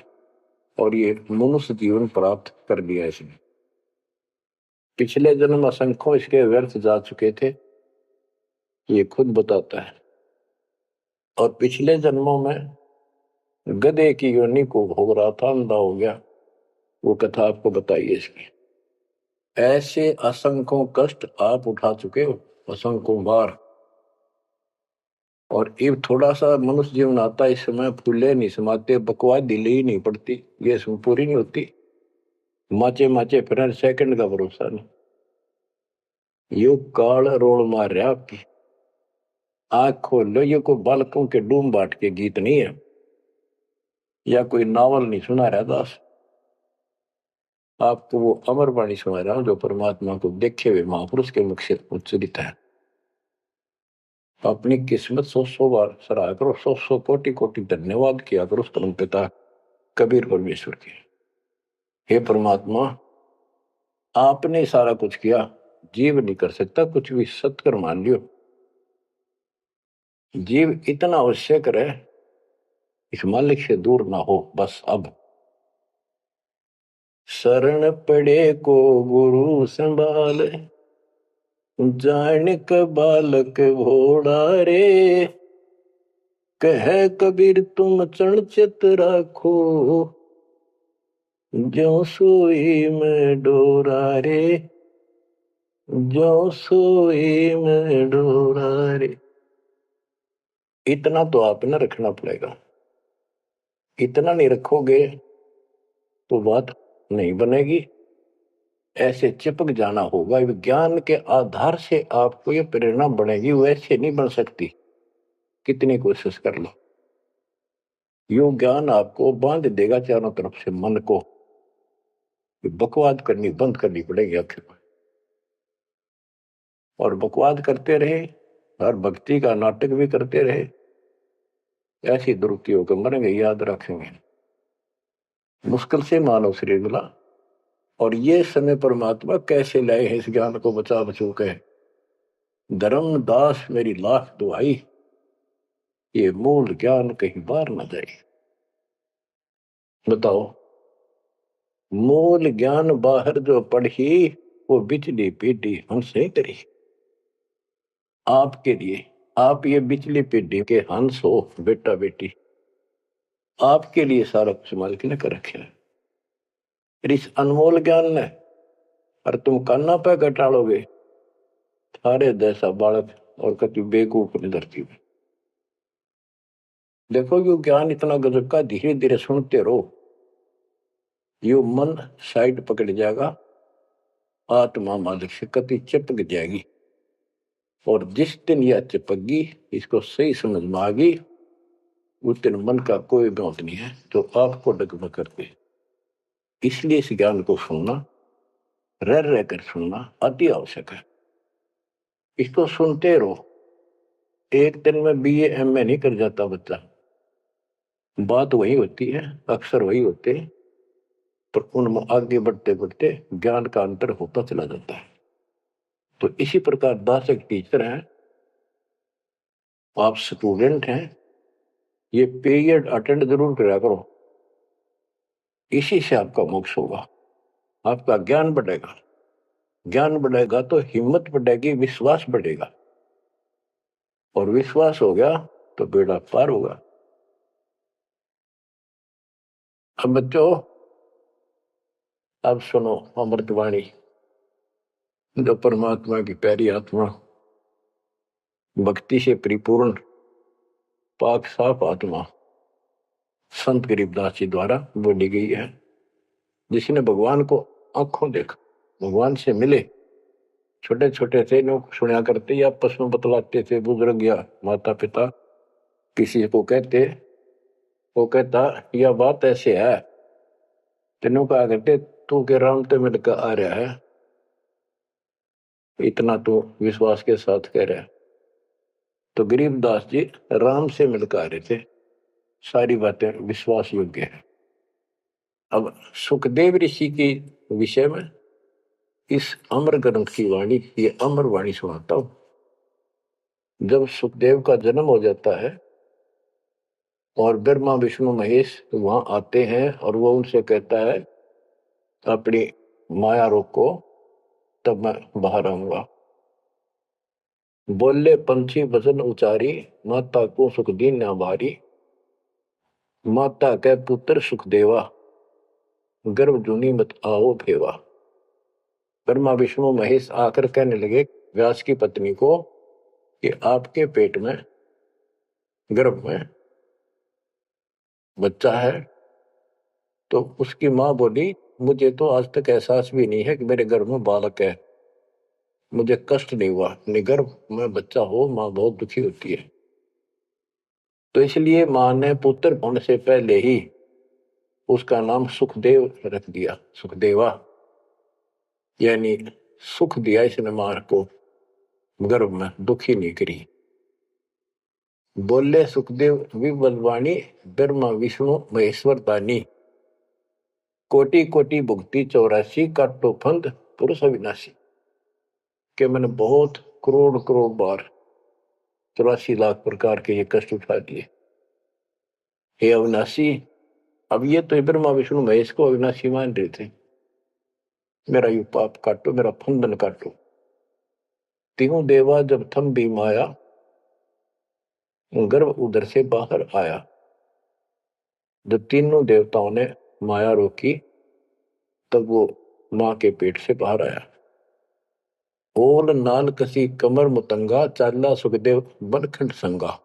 और ये मनुष्य जीवन प्राप्त कर लिया इसने। पिछले जन्म असंख्यों इसके व्यर्थ जा चुके थे, ये खुद बताता है। और पिछले जन्मों में गधे की योनि को भोग रहा था, अंधा हो गया, वो कथा आपको बताइए इसकी। ऐसे असंख्यों कष्ट आप उठा चुके हो, असंख्यों बार। और ये थोड़ा सा मनुष्य जीवन आता है, इस समय फूले नहीं समाते, बकवास ढीली ही नहीं पड़ती, ये इसमें पूरी नहीं होती, माचे माचे फिर सेकंड का भरोसा नहीं। यो काल रोल मार रहा आपकी, आंख खोल लो, ये कोई बालकों के डूम बाट के गीत नहीं है, या कोई नावल नहीं सुना रहा दास, आपको वो अमर वाणी सुना रहा हूं जो परमात्मा को देखे हुए महापुरुष के मुख से उच्चरित है। अपनी किस्मत 100 बार सराहा करो, 100 कोटि कोटि धन्यवाद किया करो उस परम पिता कबीर परमेश्वर के। हे परमात्मा, आपने सारा कुछ किया, जीव नहीं कर सकता कुछ भी, सत्कर मान लियो। जीव इतना आवश्यक रहे, इस मालिक से दूर ना हो बस। अब शरण पड़े को गुरु संभाल, जान क बालक भोड़ा रे, कह कबीर तुम चरण चित राखो, जो सोई में डोरा रे, जो सोई में डोरा रे। इतना तो आप न रखना पड़ेगा, इतना नहीं रखोगे तो बात नहीं बनेगी, ऐसे चिपक जाना होगा। विज्ञान के आधार से आपको ये प्रेरणा बनेगी, वैसे नहीं बन सकती, कितनी कोशिश कर लो। यो ज्ञान आपको बांध देगा चारों तरफ से मन को, बकवाद करनी बंद करनी पड़ेगी आखिर में। और बकवाद करते रहे और भक्ति का नाटक भी करते रहे, ऐसी दुरुक्ति होकर मरेंगे, याद रखेंगे। मुश्किल से मानव शरीर मिला, और ये समय परमात्मा कैसे लाए हैं इस ज्ञान को बचा बचो के। धर्मदास मेरी लाख दुआई, ये मूल ज्ञान कहीं बार न जाए। बताओ, मूल ज्ञान बाहर जो पढ़ी, वो बिचली पीढ़ी हमसे करी। आपके लिए, आप ये बिचली पीढ़ी के हंस हो, बेटा बेटी, आपके लिए सारा कुछ मालिक ने कर रखे है। इस अनमोल ज्ञान ने, और तुम कान्ना पे घटाड़ोगे थारे जैसा बालक और कति बेकूफ ने धरती में। देखो यो ज्ञान इतना गजब का, धीरे धीरे सुनते रहो, यो मन साइड पकड़ जाएगा, आत्मा मालिक से कति चिपक जाएगी। और जिस दिन यह चिपकी, इसको सही समझ में आ गई, उस दिन मन का कोई बात नहीं है तो आपको डगमग करते। इसलिए इस ज्ञान को सुनना, रह रहकर सुनना अति आवश्यक है। इसको सुनते रहो, एक दिन में बीए एमए नहीं कर जाता बच्चा, बात वही होती है, अक्सर वही होते हैं, पर उनमें आगे बढ़ते बढ़ते ज्ञान का अंतर होता चला जाता है। तो इसी प्रकार दास एक टीचर है, आप स्टूडेंट हैं, ये पीरियड अटेंड जरूर करा करो, इसी से आपका मोक्ष होगा, आपका ज्ञान बढ़ेगा। ज्ञान बढ़ेगा तो हिम्मत बढ़ेगी, विश्वास बढ़ेगा, और विश्वास हो गया तो बेड़ा पार होगा। अब बच्चों, अब सुनो अमृतवाणी, जो परमात्मा की प्यारी आत्मा, भक्ति से परिपूर्ण पाक साफ आत्मा संत गरीबदास जी द्वारा बोली गई है, जिसने भगवान को आंखों देखा, भगवान से मिले। छोटे छोटे थे, लोग सुना करते या आपस में बतलाते थे, बुजुर्ग या माता पिता किसी को कहते, वो कहता यह बात ऐसे है, तेनों कहा करते तू के राम तो मिलकर आ रहा है, इतना तो विश्वास के साथ कह रहा है। तो गरीबदास जी राम से मिलकर आ रहे थे, सारी बातें विश्वास योग्य है। अब सुखदेव ऋषि के विषय में इस अमर ग्रंथ की वाणी, ये अमर वाणी सुनाता हूं। जब सुखदेव का जन्म हो जाता है और ब्रह्मा विष्णु महेश वहां आते हैं और वो उनसे कहता है अपनी माया रोको, तब मैं बाहर आऊंगा। बोले पंछी वचन उचारी, माता को सुख दीन न भारी। माता के पुत्र सुख देवा, गर्भ जूनी मत आओ भेवा। ब्रह्मा विष्णु महेश आकर कहने लगे व्यास की पत्नी को कि आपके पेट में, गर्भ में बच्चा है। तो उसकी माँ बोली मुझे तो आज तक एहसास भी नहीं है कि मेरे गर्भ में बालक है, मुझे कष्ट नहीं हुआ। गर्भ में बच्चा हो माँ बहुत दुखी होती है। तो इसलिए माँ ने पुत्र होने से पहले ही उसका नाम सुखदेव रख दिया, सुखदेवा, यानी सुख दिया इसने माँ को, गर्भ में दुखी नहीं करी। बोले सुखदेव विबलवाणी, ब्रह्मा विष्णु महेश्वर दानी। कोटि कोटि भुक्ति 84, काटो फंद पुरुष अविनाशी। के मैंने बहुत करोड़ करोड़ बार 84 लाख प्रकार के ये कष्ट उठा दिए, हे अविनाशी। अब ये तो ब्रह्मा विष्णु महेश को अविनाशी मान रहे थे। मेरा यू पाप काटो, मेरा फंदन काटो। तीनों देवा जब थम भी माया, गर्भ उधर से बाहर आया। जब तीनों देवताओं ने माया रोकी तब वो मां के पेट से बाहर आया। ओल नाल कसी कमर मुतंगा, चाला सुखदेव बनखंड संगा।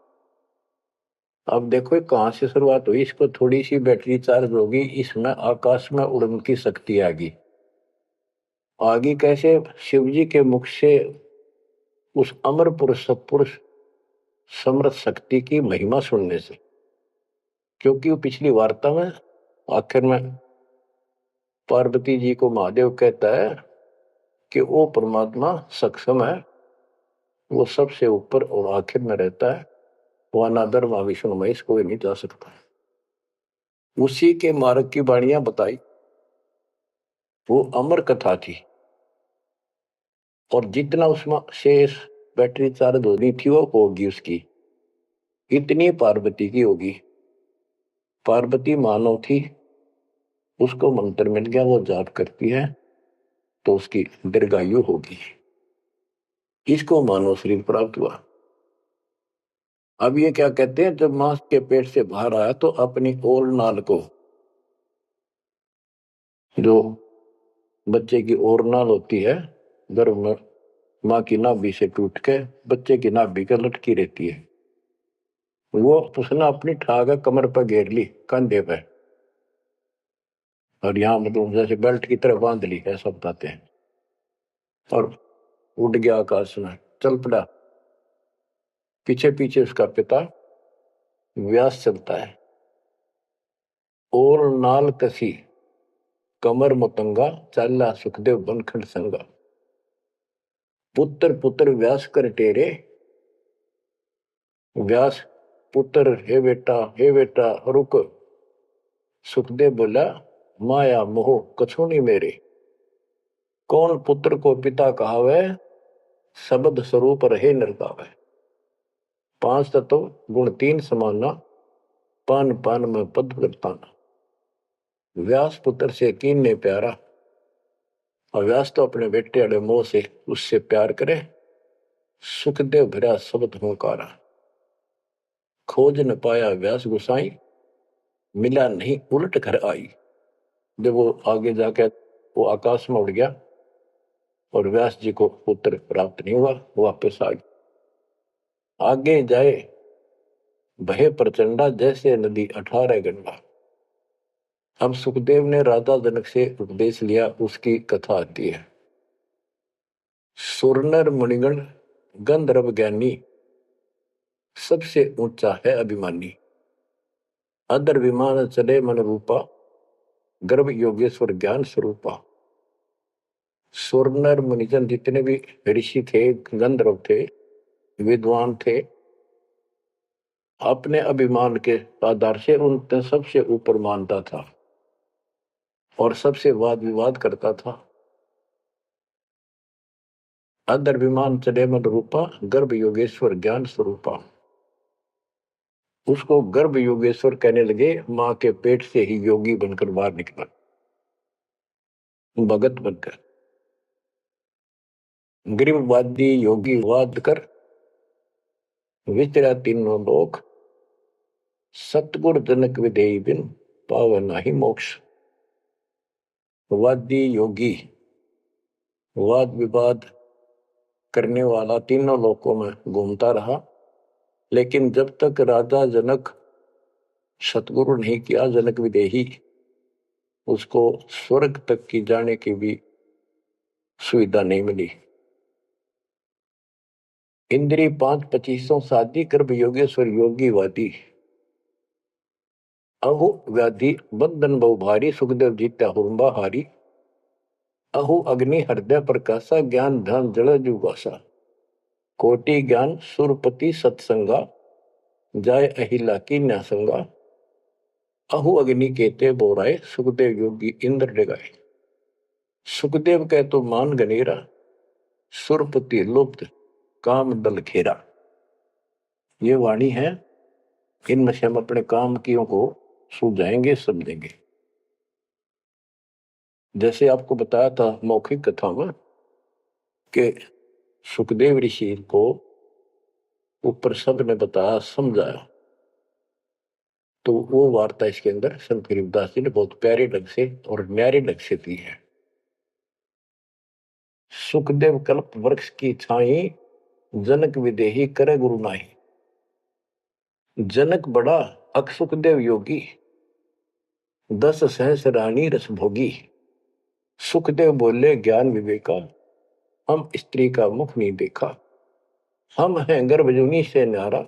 अब देखो कहां से शुरुआत हुई, इसको थोड़ी सी बैटरी चार्ज होगी, इसमें आकाश में उड़ने की शक्ति आगी। आगे कैसे? शिव जी के मुख से उस अमर पुरुष सत्पुरुष समर्थ शक्ति की महिमा सुनने से। क्योंकि वो पिछली वार्ता में आखिर में पार्वती जी को महादेव कहता है कि वो परमात्मा सक्षम है, वो सबसे ऊपर और आखिर में रहता है, वह ना ब्रह्मा विष्णु महेश कोई नहीं जा सकता। उसी के मार्ग की वाणियां बताई, वो अमर कथा थी। और जितना उसमें शेष बैटरी चार्ज होनी थी वो होगी उसकी, इतनी पार्वती की होगी। पार्वती मानव थी, उसको मंत्र मिल गया, वो जाप करती है तो उसकी दीर्घायु होगी। इसको मानव शरीर प्राप्त हुआ। अब ये क्या कहते हैं, जब मां के पेट से बाहर आया तो अपनी ओल नाल को, जो बच्चे की ओर नाल होती है गर्भ में, मां की नाभि से टूट के बच्चे की नाभि के लटकी रहती है, वो उसने अपनी ठाक कमर पर घेर ली, कंधे पे, और यहाँ मतलब जैसे बेल्ट की तरह बांध ली, ऐसा बताते हैं। और उड़ गया आकाश में, चल पड़ा। पीछे पीछे उसका पिता व्यास चलता है। और नाल कसी कमर मुतंगा, चाला सुखदेव बनखंड संगा। पुत्र पुत्र व्यास कर टेरे। व्यास पुत्र, हे बेटा रुक। सुखदेव बोला माया मोह कछु नहीं मेरे। कौन पुत्र को पिता कहावे, शब्द स्वरूप रहे नरकावे। 5 तत्व गुण 3 समाना, पान पान में पद करताना। व्यास पुत्र से कीन्ने प्यारा, और व्यास तो अपने बेटे वाले मोह से उससे प्यार करे। सुखदेव भरा शब्द होकारा, खोज न पाया व्यास गुसाई। मिला नहीं उलट घर आई। जब वो आगे जाके वो आकाश में उड़ गया और व्यास जी को पुत्र प्राप्त नहीं हुआ, वापस आ गया। आगे जाए भय प्रचंडा, जैसे नदी 18 गंडा। अब सुखदेव ने राजा जनक से उपदेश लिया, उसकी कथा आती है। सुरनर मुनिगण गंधर्व ज्ञानी, सबसे ऊंचा है अभिमानी। अदर विमान चले मन रूपा, गर्भ योगेश्वर ज्ञान स्वरूपा। सुरनर मुनिजन जितने भी ऋषि थे, गंधर्व थे, विद्वान थे, अपने अभिमान के आधार से उन सबसे ऊपर मानता था और सबसे वाद विवाद करता था। अदर विमान चले मन रूपा, गर्भ योगेश्वर ज्ञान स्वरूपा। उसको गर्भ योगेश्वर कहने लगे, मां के पेट से ही योगी बनकर बाहर निकला, भगत बनकर। गरीबवादी योगी वाद कर विचरा तीनों लोक, सतगुर जनक विधेयी बिन पावे नाही मोक्ष। वादी योगी वाद विवाद करने वाला तीनों लोकों में घूमता रहा, लेकिन जब तक राजा जनक सतगुरु नहीं किया जनक विदेही, उसको स्वर्ग तक की जाने की भी सुविधा नहीं मिली। इंद्री 5-25 शादी गर्भ योगेश्वर योगी वादी, अहु व्याधि बंधन बहु भारी, सुखदेव जीत्या हुरंबा हारी। अहु अग्नि हृदय प्रकाशा, ज्ञान ध्यान जल जुगासा। कोटि ज्ञान सुरपति सत्संगा, जाय अहिला की न्यासंगा। अहु अग्नि केते बोराए, सुखदेव योगी इंद्र डगाए। सुखदेव कह तो मान गनेरा, सुरपति लुप्त काम दल घेरा। ये वाणी है, इनमें से हम अपने काम कियों को सुलझाएंगे, समझेंगे। जैसे आपको बताया था मौखिक कथा में कि सुखदेव ऋषि को ऊपर सब ने बताया, समझाया, तो वो वार्ता इसके अंदर संत गरीबदास जी ने बहुत प्यारे ढंग से और न्यारे ढंग से दी है। सुखदेव कल्प वृक्ष की छाई, जनक विदेही करे गुरु नाही। जनक बड़ा अक सुखदेव योगी, 10 सहस रानी रस भोगी। सुखदेव बोले ज्ञान विवेका, हम स्त्री का मुख नहीं देखा। हम हैं गर्भजूनी से न्यारा,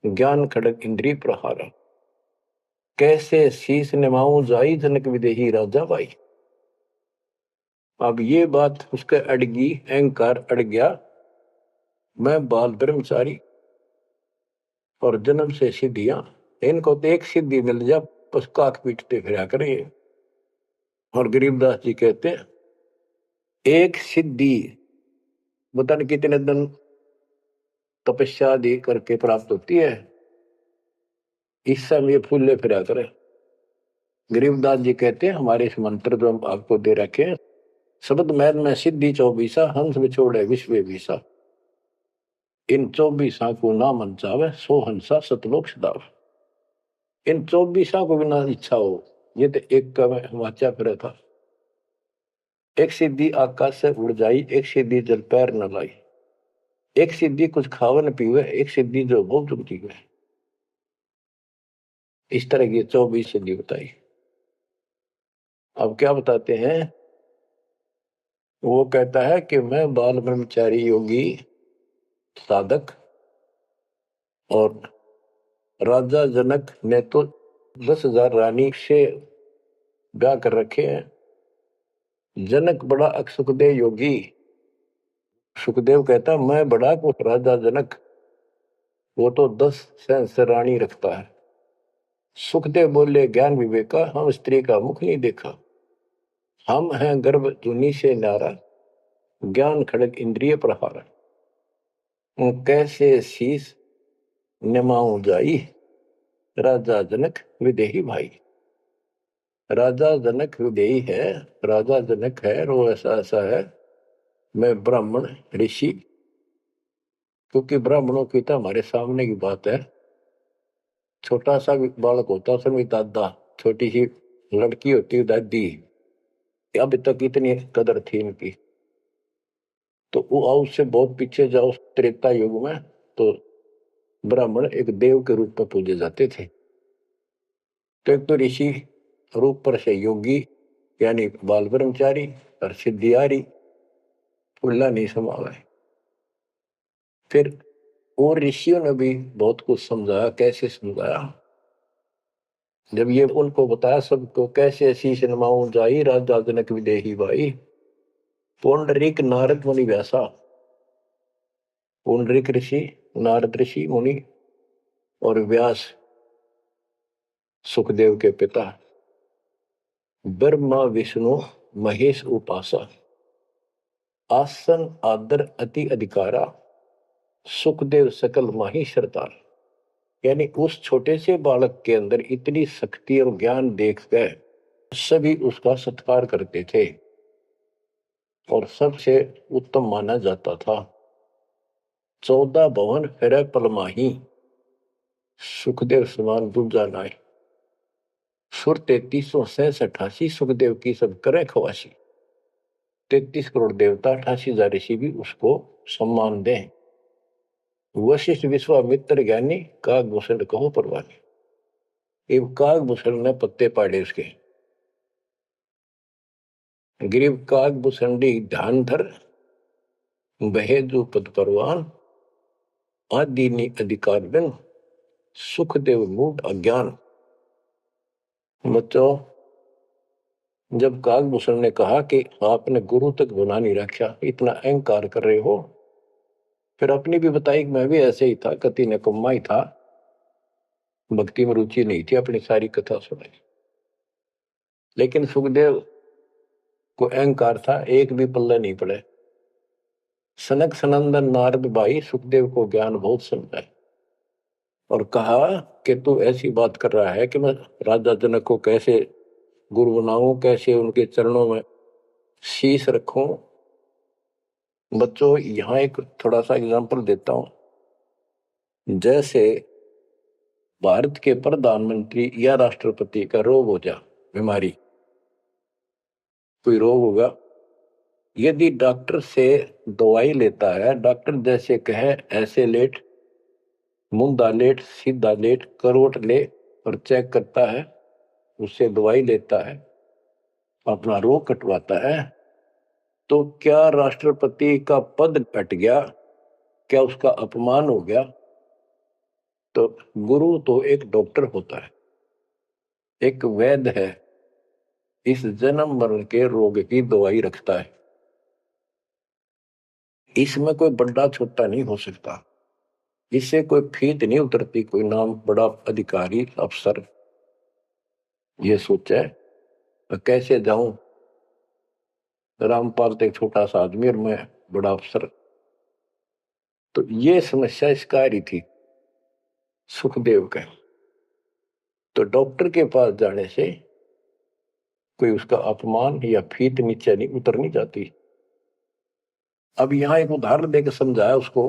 ज्ञान खड़ग इंद्री प्रहारा। कैसे शीस निमाऊं जाई, जनक विदेही राजा भाई। अब ये बात उसके अड़गी, अहंकार अड़ गया, मैं बाल ब्रह्मचारी और जन्म से सिद्धियां, इनको तो एक सिद्धि मिल जा बस काक पीटते फिरा करें। और गरीबदास जी कहते हैं एक सिद्धि पता नहीं कितने दिन तपस्या दी करके प्राप्त होती है, इस समय फूले फिरा करें। गरीबदास जी कहते हैं हमारे इस मंत्र जो हम आपको दे रखे हैं, शब्द मैद में सिद्धि 24, हंस बिछोड़े विश्व विसा। इन 24 को ना मन चावे, सो हंसा सतलोक सदाव। इन 24 को बिना इच्छा हो, ये तो एक का वाचा फिर था। एक सिद्धि आकाश से उड़ जाई, एक सिद्धि जल पैर न लाई। एक सिद्धि कुछ खावे न पीवे, एक सिद्धि जो भोग चुकती है। इस तरह की 24 सिद्धि बताई। अब क्या बताते हैं, वो कहता है कि मैं बाल ब्रह्मचारी योगी साधक, और राजा जनक ने तो 10,000 रानी से ब्याह कर रखे हैं। जनक बड़ा अक सुखदेव योगी। सुखदेव कहता मैं बड़ा को राजा जनक, वो तो 10 सहस्र रानी रखता है। सुखदेव बोले ज्ञान विवेका, हम स्त्री का मुख नहीं देखा। हम हैं गर्भ जूनी से नारा, ज्ञान खड़ग इंद्रिय प्रहारा। कैसे शीस निमाऊं जाई, राजा जनक विदेही भाई। राजा जनक विदेही है, राजा जनक है, और वो ऐसा ऐसा है, मैं ब्राह्मण ऋषि, क्योंकि ब्राह्मणों की तो हमारे सामने की बात है। छोटा सा बालक होता उसमें भी दादा, छोटी सी लड़की होती है दादी, अभी तक इतनी कदर थी इनकी। तो वो उससे बहुत पीछे जाओ त्रेता युग में, तो ब्राह्मण एक देव के रूप में पूजे जाते थे। तो एक तो ऋषि रूप पर से योगी यानी बाल ब्रह्मचारी, और सिद्धियारी फुल्ला नहीं समावे। फिर और ऋषियों ने भी बहुत कुछ समझाया। कैसे समझाया, जब ये उनको बताया सबको, कैसे शीश नमाऊं जाई, राजा जनक विदेही भाई। पुंडरीक नारद मुनि व्यासा, पुंडरीक ऋषि, नारद ऋषि मुनि, और व्यास सुखदेव के पिता, ब्रह्मा विष्णु महेश उपासा। आसन आदर अति अधिकारा, सुखदेव सकल माही सरदार। यानी उस छोटे से बालक के अंदर इतनी शक्ति और ज्ञान देख कर सभी उसका सत्कार करते थे और सबसे उत्तम माना जाता था। 14 भवन फिरै पलमाही, सुखदेव समान दूजा नाई। सुर 3368 सुखदेव की सब करे खवासी। 33 करोड़ देवता 88,000 ऋषि भी उसको सम्मान दें। वशिष्ठ विश्वामित्र ज्ञानी कागभूषण कहो परवानी। इब कागभूषण ने पत्ते पाड़े उसके। ग्रीव कागभूषणी ध्यान धर, बहेजु पद परवान। आदि अधिकार बिन, सुखदेव मूड अज्ञान। बच्चों, जब कागभूषण ने कहा कि आपने गुरु तक गुना नहीं रखा, इतना अहंकार कर रहे हो, फिर अपनी भी बताई कि मैं भी ऐसे ही था, कति निकम्मा ही था, भक्ति में रुचि नहीं थी, अपनी सारी कथा सुनाई। लेकिन सुखदेव को अहंकार था, एक भी पल्ले नहीं पड़े। सनक सनंदन नारद भाई सुखदेव को ज्ञान बहुत समझाए और कहा कि तू ऐसी बात कर रहा है कि मैं राजा जनक को कैसे गुरु बनाऊं, कैसे उनके चरणों में शीश रखूं। बच्चों, यहां एक थोड़ा सा एग्जांपल देता हूं। जैसे भारत के प्रधानमंत्री या राष्ट्रपति का रोग हो जा, बीमारी, कोई रोग होगा, यदि डॉक्टर से दवाई लेता है, डॉक्टर जैसे कहे ऐसे लेट, मुंदा लेट, सीधा लेट, करवट ले और चेक करता है, उससे दवाई लेता है, अपना रोग कटवाता है, तो क्या राष्ट्रपति का पद घट गया? क्या उसका अपमान हो गया? तो गुरु तो एक डॉक्टर होता है, एक वैद्य है, इस जन्म मरण के रोग की दवाई रखता है। इसमें कोई बड़ा छोटा नहीं हो सकता, इससे कोई फीत नहीं उतरती, कोई नाम बड़ा अधिकारी अफसर ये सोचे कैसे जाऊं, रामपाल तो एक छोटा सा आदमी और मैं बड़ा अफसर। तो ये समस्या इसका आ रही थी सुखदेव के। तो डॉक्टर के पास जाने से कोई उसका अपमान या फीत नीचे नहीं उतरनी जाती। अब यहां एक उदाहरण देकर समझाया उसको।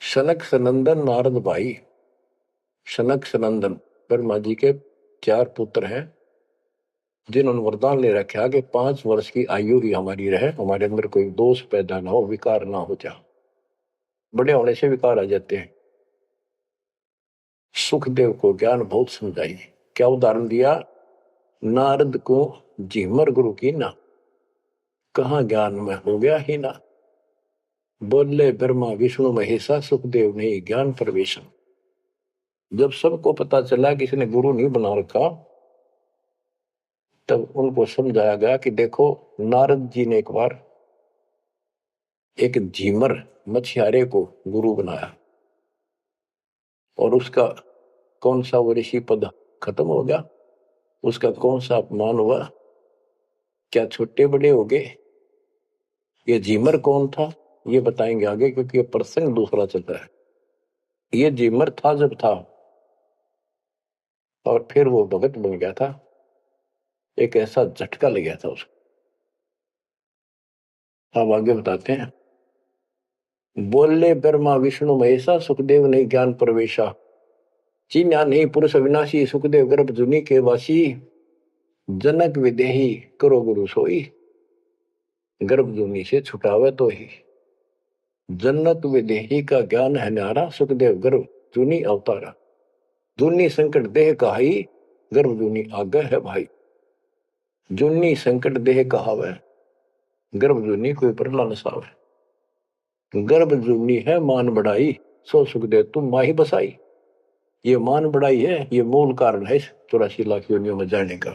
सनक सनंदन नारद भाई, सनक सनंदन ब्रह्मा जी के 4 पुत्र हैं, जिन्होंने वरदान ले रखा कि 5 वर्ष की आयु ही हमारी रहे, हमारे अंदर कोई दोष पैदा ना हो, विकार ना हो जा। बड़े होने से विकार आ जाते हैं। सुखदेव को ज्ञान बहुत समझाई। क्या उदाहरण दिया? नारद को झिमर गुरु की ना, कहा ज्ञान में हो गया ही ना। बोले ब्रह्मा विष्णु महेशा, सुखदेव ने ज्ञान प्रवेशन। जब सबको पता चला कि इसने गुरु नहीं बना रखा, तब उनको समझाया गया कि देखो, नारद जी ने एक बार एक झीमर मछियारे को गुरु बनाया और उसका कौन सा वो ऋषि पद खत्म हो गया, उसका कौन सा अपमान हुआ, क्या छोटे बड़े हो गए। ये झीमर कौन था ये बताएंगे आगे, क्योंकि ये प्रसंग दूसरा चलता है। ये झीमर था जब था और फिर वो भगत बन गया था, एक ऐसा झटका लग गया था उसको। अब आगे बताते हैं। बोले ब्रह्मा विष्णु महेशा, सुखदेव ने ज्ञान प्रवेशा। चिन्हा नहीं पुरुष अविनाशी, सुखदेव गर्भ जुनि के वासी। जनक विदेही करो गुरु सोई, गर्भ जुनि से छुटावे तो ही। जनक विदेही का ज्ञान है न्यारा, सुखदेव गर्भ जुनि अवतारा। जुनि संकट देह कहाई, गर्भ जुनि आगे है भाई। जुनि संकट देह कहावे, गर्भ जुनि कोई परला नसावे। गर्भ जुनि है मान बढ़ाई, सो सुखदेव तुम माही बसाई। ये मान बढ़ाई है, ये मूल कारण है 84 लाख योनियों में जाने का।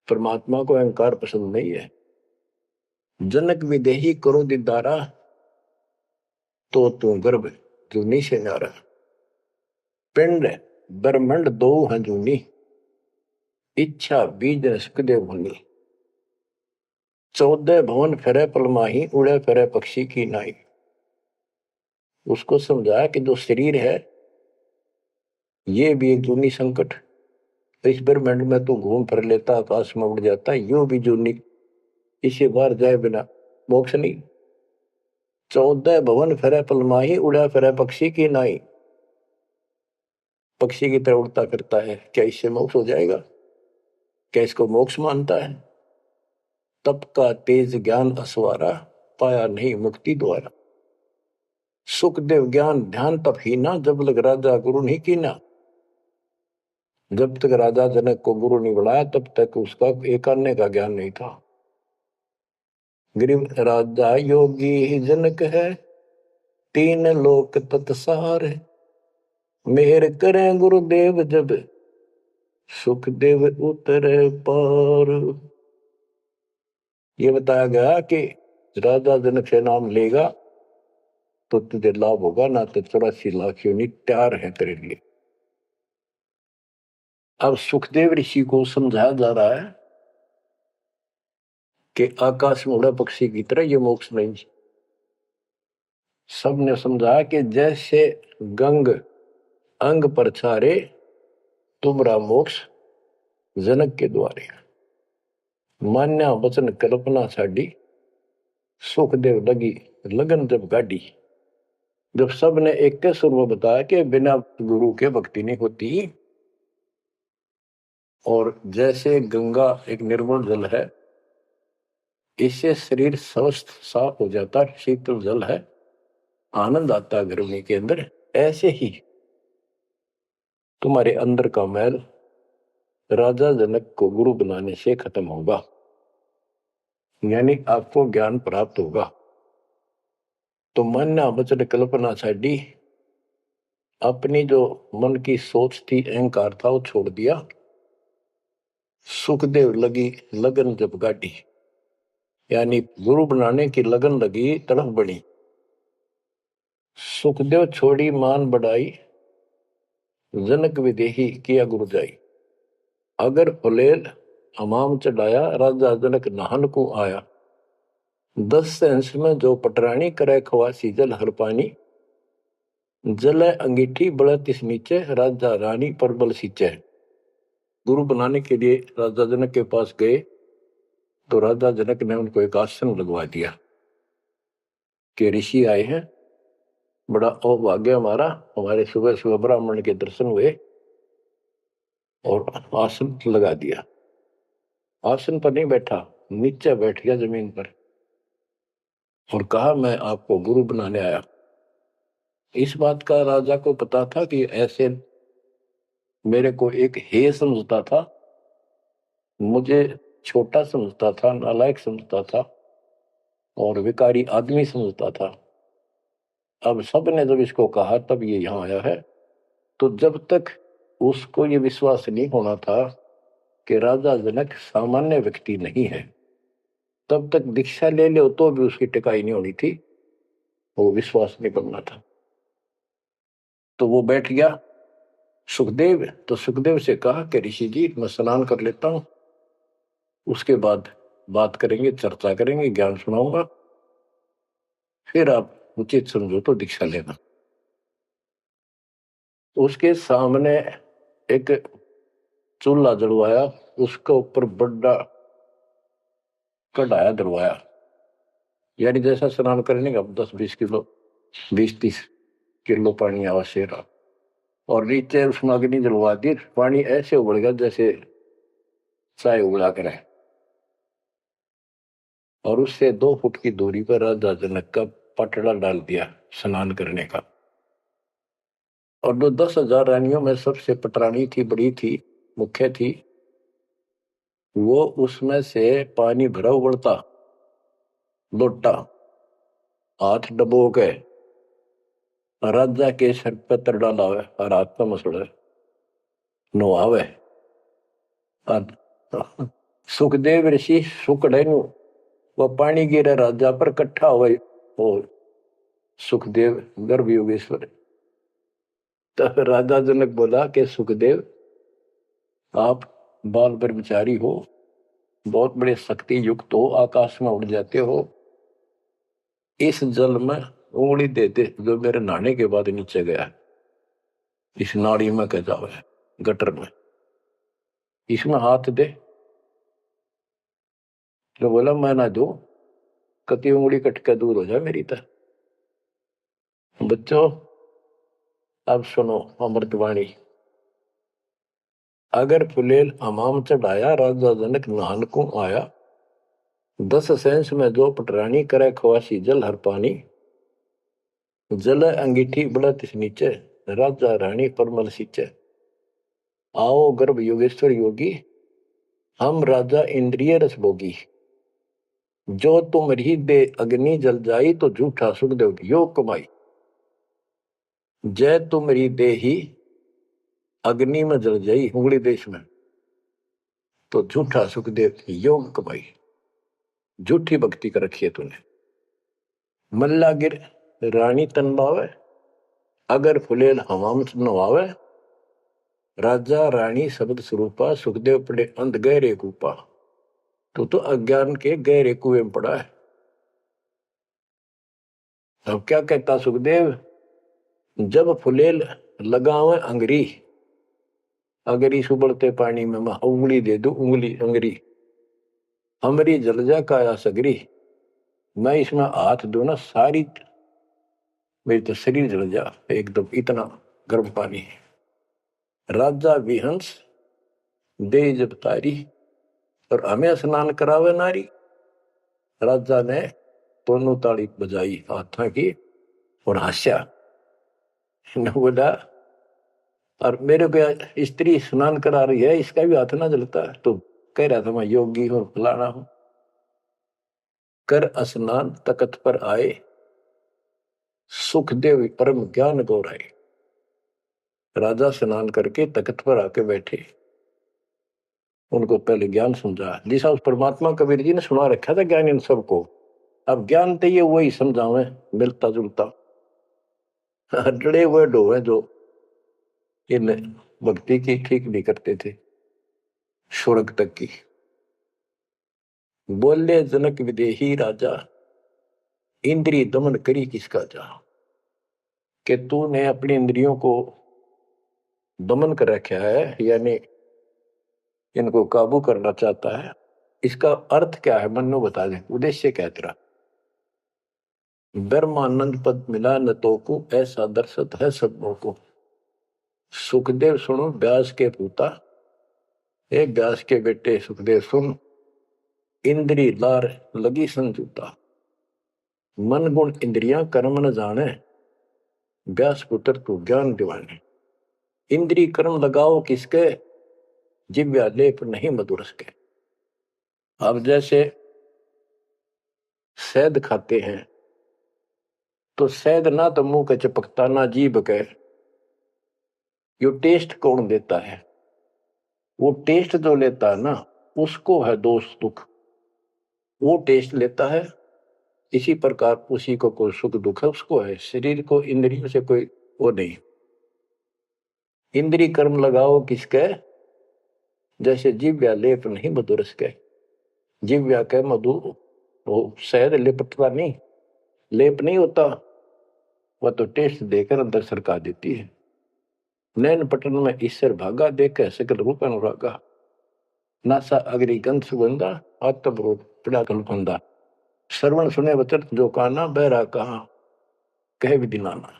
परमात्मा को अहंकार पसंद नहीं है। जनक विदेही करो दीदारा, तो तू गर्भ जूनी से नारा। पिंड ब्रह्मंड दो हैं जूनी, इच्छा बीज सुखदेव भूनी। 14 भवन फिरे पलमाही, उड़े फिरे पक्षी की नाई। उसको समझाया कि जो शरीर है ये भी एक जूनी संकट। इस ब्रह्मांड में तो घूम फिर लेता, आकाश में उड़ जाता, यो भी जूनी, इसे बाहर जाए बिना मोक्ष नहीं। 14 भवन फिरे पलमाही, उड़ा फिरे पक्षी की नाई। पक्षी की तरह उड़ता करता है, क्या इससे मोक्ष हो जाएगा? क्या इसको मोक्ष मानता है? तप का तेज ज्ञान असवारा, पाया नहीं मुक्ति द्वारा। सुखदेव ज्ञान ध्यान तप ही ना, जब लग राजा गुरु नहीं कीना। जब तक राजा जनक को गुरु नहीं बनाया तब तक उसका एक अन्य का ज्ञान नहीं था। गरीब राजा योगी जनक है, तीन लोक तत्सार है। मेहर करें गुरुदेव जब, सुखदेव उतरे पार। ये बताया गया कि राजा जनक से नाम लेगा तो तुझे लाभ होगा, ना तो 84 लाख योनि तैयार है तेरे लिए। अब सुखदेव ऋषि को समझाया जा रहा है कि आकाश में उड़ा पक्षी की तरह ये मोक्ष नहीं। सबने समझा कि जैसे गंग अंग पर छारे, तुमरा मोक्ष जनक के द्वारे। मान्या वचन कल्पना छाड़ी, सुखदेव लगी लगन जब गाड़ी। जब सबने एक के सुर में बताया कि बिना गुरु के भक्ति नहीं होती, और जैसे गंगा एक निर्मल जल है, इससे शरीर स्वस्थ साफ हो जाता, शीतल जल है, आनंद आता गर्मी के अंदर, ऐसे ही तुम्हारे अंदर का मैल राजा जनक को गुरु बनाने से खत्म होगा, यानी आपको ज्ञान प्राप्त होगा। तो मान्या वचन कल्पना छाड़ी, अपनी जो मन की सोच थी, अहंकार था, वो छोड़ दिया। सुखदेव लगी लगन जब गाड़ी, यानी गुरु बनाने की लगन लगी, तड़फ बढ़ी। सुखदेव छोड़ी मान बढ़ाई, जनक विदेही किया गुरु जाई। अगर फुलेल हमाम चढ़ाया, राजा जनक नहान को आया। 10 सेंस में जो पटरानी करे खवासी जल हर पानी। जल अंगीठी बड़ा तिस नीचे, राजा रानी पर बल सींचे। गुरु बनाने के लिए राजा जनक के पास गए तो राजा जनक ने उनको एक आसन लगवा दिया कि ऋषि आए हैं, बड़ा भाग्य हमारा, हमारे सुबह सुबह ब्राह्मण के दर्शन हुए, और आसन लगा दिया। आसन पर नहीं बैठा, नीचे बैठ गया जमीन पर, और कहा मैं आपको गुरु बनाने आया। इस बात का राजा को पता था कि ऐसे मेरे को एक हे समझता था, मुझे छोटा समझता था, नालायक समझता था, और विकारी आदमी समझता था। अब सबने जब इसको कहा तब ये यहां आया है। तो जब तक उसको ये विश्वास नहीं होना था कि राजा जनक सामान्य व्यक्ति नहीं है, तब तक दीक्षा ले लो तो भी उसकी टिकाई नहीं होनी थी, वो विश्वास नहीं बनना था। तो वो बैठ गया सुखदेव। तो सुखदेव से कहा कि ऋषि जी मैं स्नान कर लेता हूं, उसके बाद बात करेंगे, चर्चा करेंगे, ज्ञान सुनाऊंगा, फिर आप उचित समझो तो दीक्षा लेना। उसके सामने एक चूल्हा जलवाया, उसके ऊपर बड़ा कढ़ाया दरवाया, यानी जैसा स्नान करने का 10-20 किलो 20-30 किलो पानी आवश्यक रहा, और नीचे उसमें अग्नि जलवा दी। पानी ऐसे उबल गया जैसे चाय उबला करे, और उससे 2 फुट की दूरी पर राजा जनक का पटड़ा डाल दिया स्नान करने का। और जो 10,000 रानियों में सबसे पटरानी थी, बड़ी थी, मुख्य थी, वो उसमें से पानी भरा उबलता लोटा हाथ डबो के राजा के सर पर तर डाला हुआ और हाथ पर मसड़ा नहावे। सुखदेव ऋषि सुकड़े नु वह पानी गिरे राजा पर कट्ठा हुए, और सुखदेव गर्भ योगेश्वर। तो राजा जनक बोला कि सुखदेव आप बाल ब्रह्मचारी हो, बहुत बड़े शक्ति युक्त हो, आकाश में उड़ जाते हो, इस जल में उंगली दे दे जो मेरे नहाने के बाद नीचे गया। इस नाड़ी में कह जावे गटर में, इसमें हाथ दे। तो बोला मैं ना दू, कति उंगली कट के दूर हो जाए मेरी तरह। बच्चों अब सुनो अमृतवाणी। अगर फुलेल हमाम चढ़ाया, राजा जनक नहान को आया। 10 सेंस में जो पटरानी, करे खवासी जल हर पानी। जल अंगीठी बढ़त नीचे, राजा रानी परमल सींचे। आओ गर्भ योगेश्वर योगी, हम राजा इंद्रिय रस भोगी। जो तुमरी दे अग्नि जल जाई, तो झूठा सुखदेव योग कमाई। जय तुमरी दे ही अग्नि में जल जाई, उंगली देश में, तो झूठा सुखदेव योग कमाई। झूठी भक्ति कर रखी है तूने। मल्ला गिर रानी तन बावे, अगर फुलेल हवाम नवावे। राजा रानी शब्द स्वरूपा, सुखदेव पड़े अंध गहरे कूपा। तो अज्ञान के गहरे कुएं में पड़ा है। अब क्या कहता सुखदेव, जब फुलेल लगावे अंगरी। अगरी सुबड़ते पानी में मैं उंगली दे दू, उंगली अंगरी हमरी जल जा काया सगरी। मैं इसमें हाथ दू ना, सारी मेरी तो शरीर जल जा एकदम, इतना गर्म पानी है। राजा विहंस दे जब तारी, और हमें स्नान करावे नारी। राजा ने दोनों ताली बजाई हाथों की और हंसा। न बोला और मेरे को स्त्री स्नान करा रही है, इसका भी हाथ ना जलता। तो कह रहा था मैं योगी हूं, फलाना हूं। कर स्नान तकत पर आए, सुखदेव परम ज्ञान गौराए। राजा स्नान करके तख्त पर आके बैठे, उनको पहले ज्ञान समझा। जिसा उस परमात्मा कबीर जी ने सुना रखा था ज्ञान इन सबको। अब ज्ञान तो ये वही समझावे, मिलता जुलता। डरे हुए डोवे जो इन भक्ति की ठीक नहीं करते थे, स्वर्ग तक की। बोले जनक विदेही राजा, इंद्रिय दमन करी किसका जा। कि तूने अपनी इंद्रियों को दमन कर रखा है, यानी इनको काबू करना चाहता है। इसका अर्थ क्या है, मन्नो बता दे, उद्देश्य क्या तेरा। ब्रह्मानंद पद मिला न तो को, ऐसा दर्शत है सबों को। सुखदेव सुनो व्यास के पूता, एक व्यास के बेटे सुखदेव सुन। इंद्री लार लगी संजूता, मन गुण इंद्रियां कर्म न जाने। व्यास पुत्र तू ज्ञान दिवाने। इंद्री कर्म लगाओ किसके, जिव्या लेप नहीं मधुरस के। अब जैसे शहद खाते हैं, तो शहद ना तो मुंह के चिपकता, ना जीभ के। यो टेस्ट कौन देता है, वो टेस्ट जो लेता है ना, उसको है दोष दुख। वो टेस्ट लेता है, इसी प्रकार उसी को कोई सुख दुख है, उसको है। शरीर को इंद्रियों से कोई वो नहीं। इंद्री कर्म लगाओ किसके, जैसे जिव्या लेप नहीं मधुरस के। जिव्या के मधु वो शहद लिपटता नहीं, लेप नहीं होता, वह तो टेस्ट देकर अंदर सरका देती है। नैन पटन में ईश्वर भागा, देखे सकल रूप अनुरागा। नासा अग्नि गंध सुगंधा, आत्म पड़ा कल्पंदा। श्रवण सुने वचन जो काना, बहरा कहा कहे विधि नाना।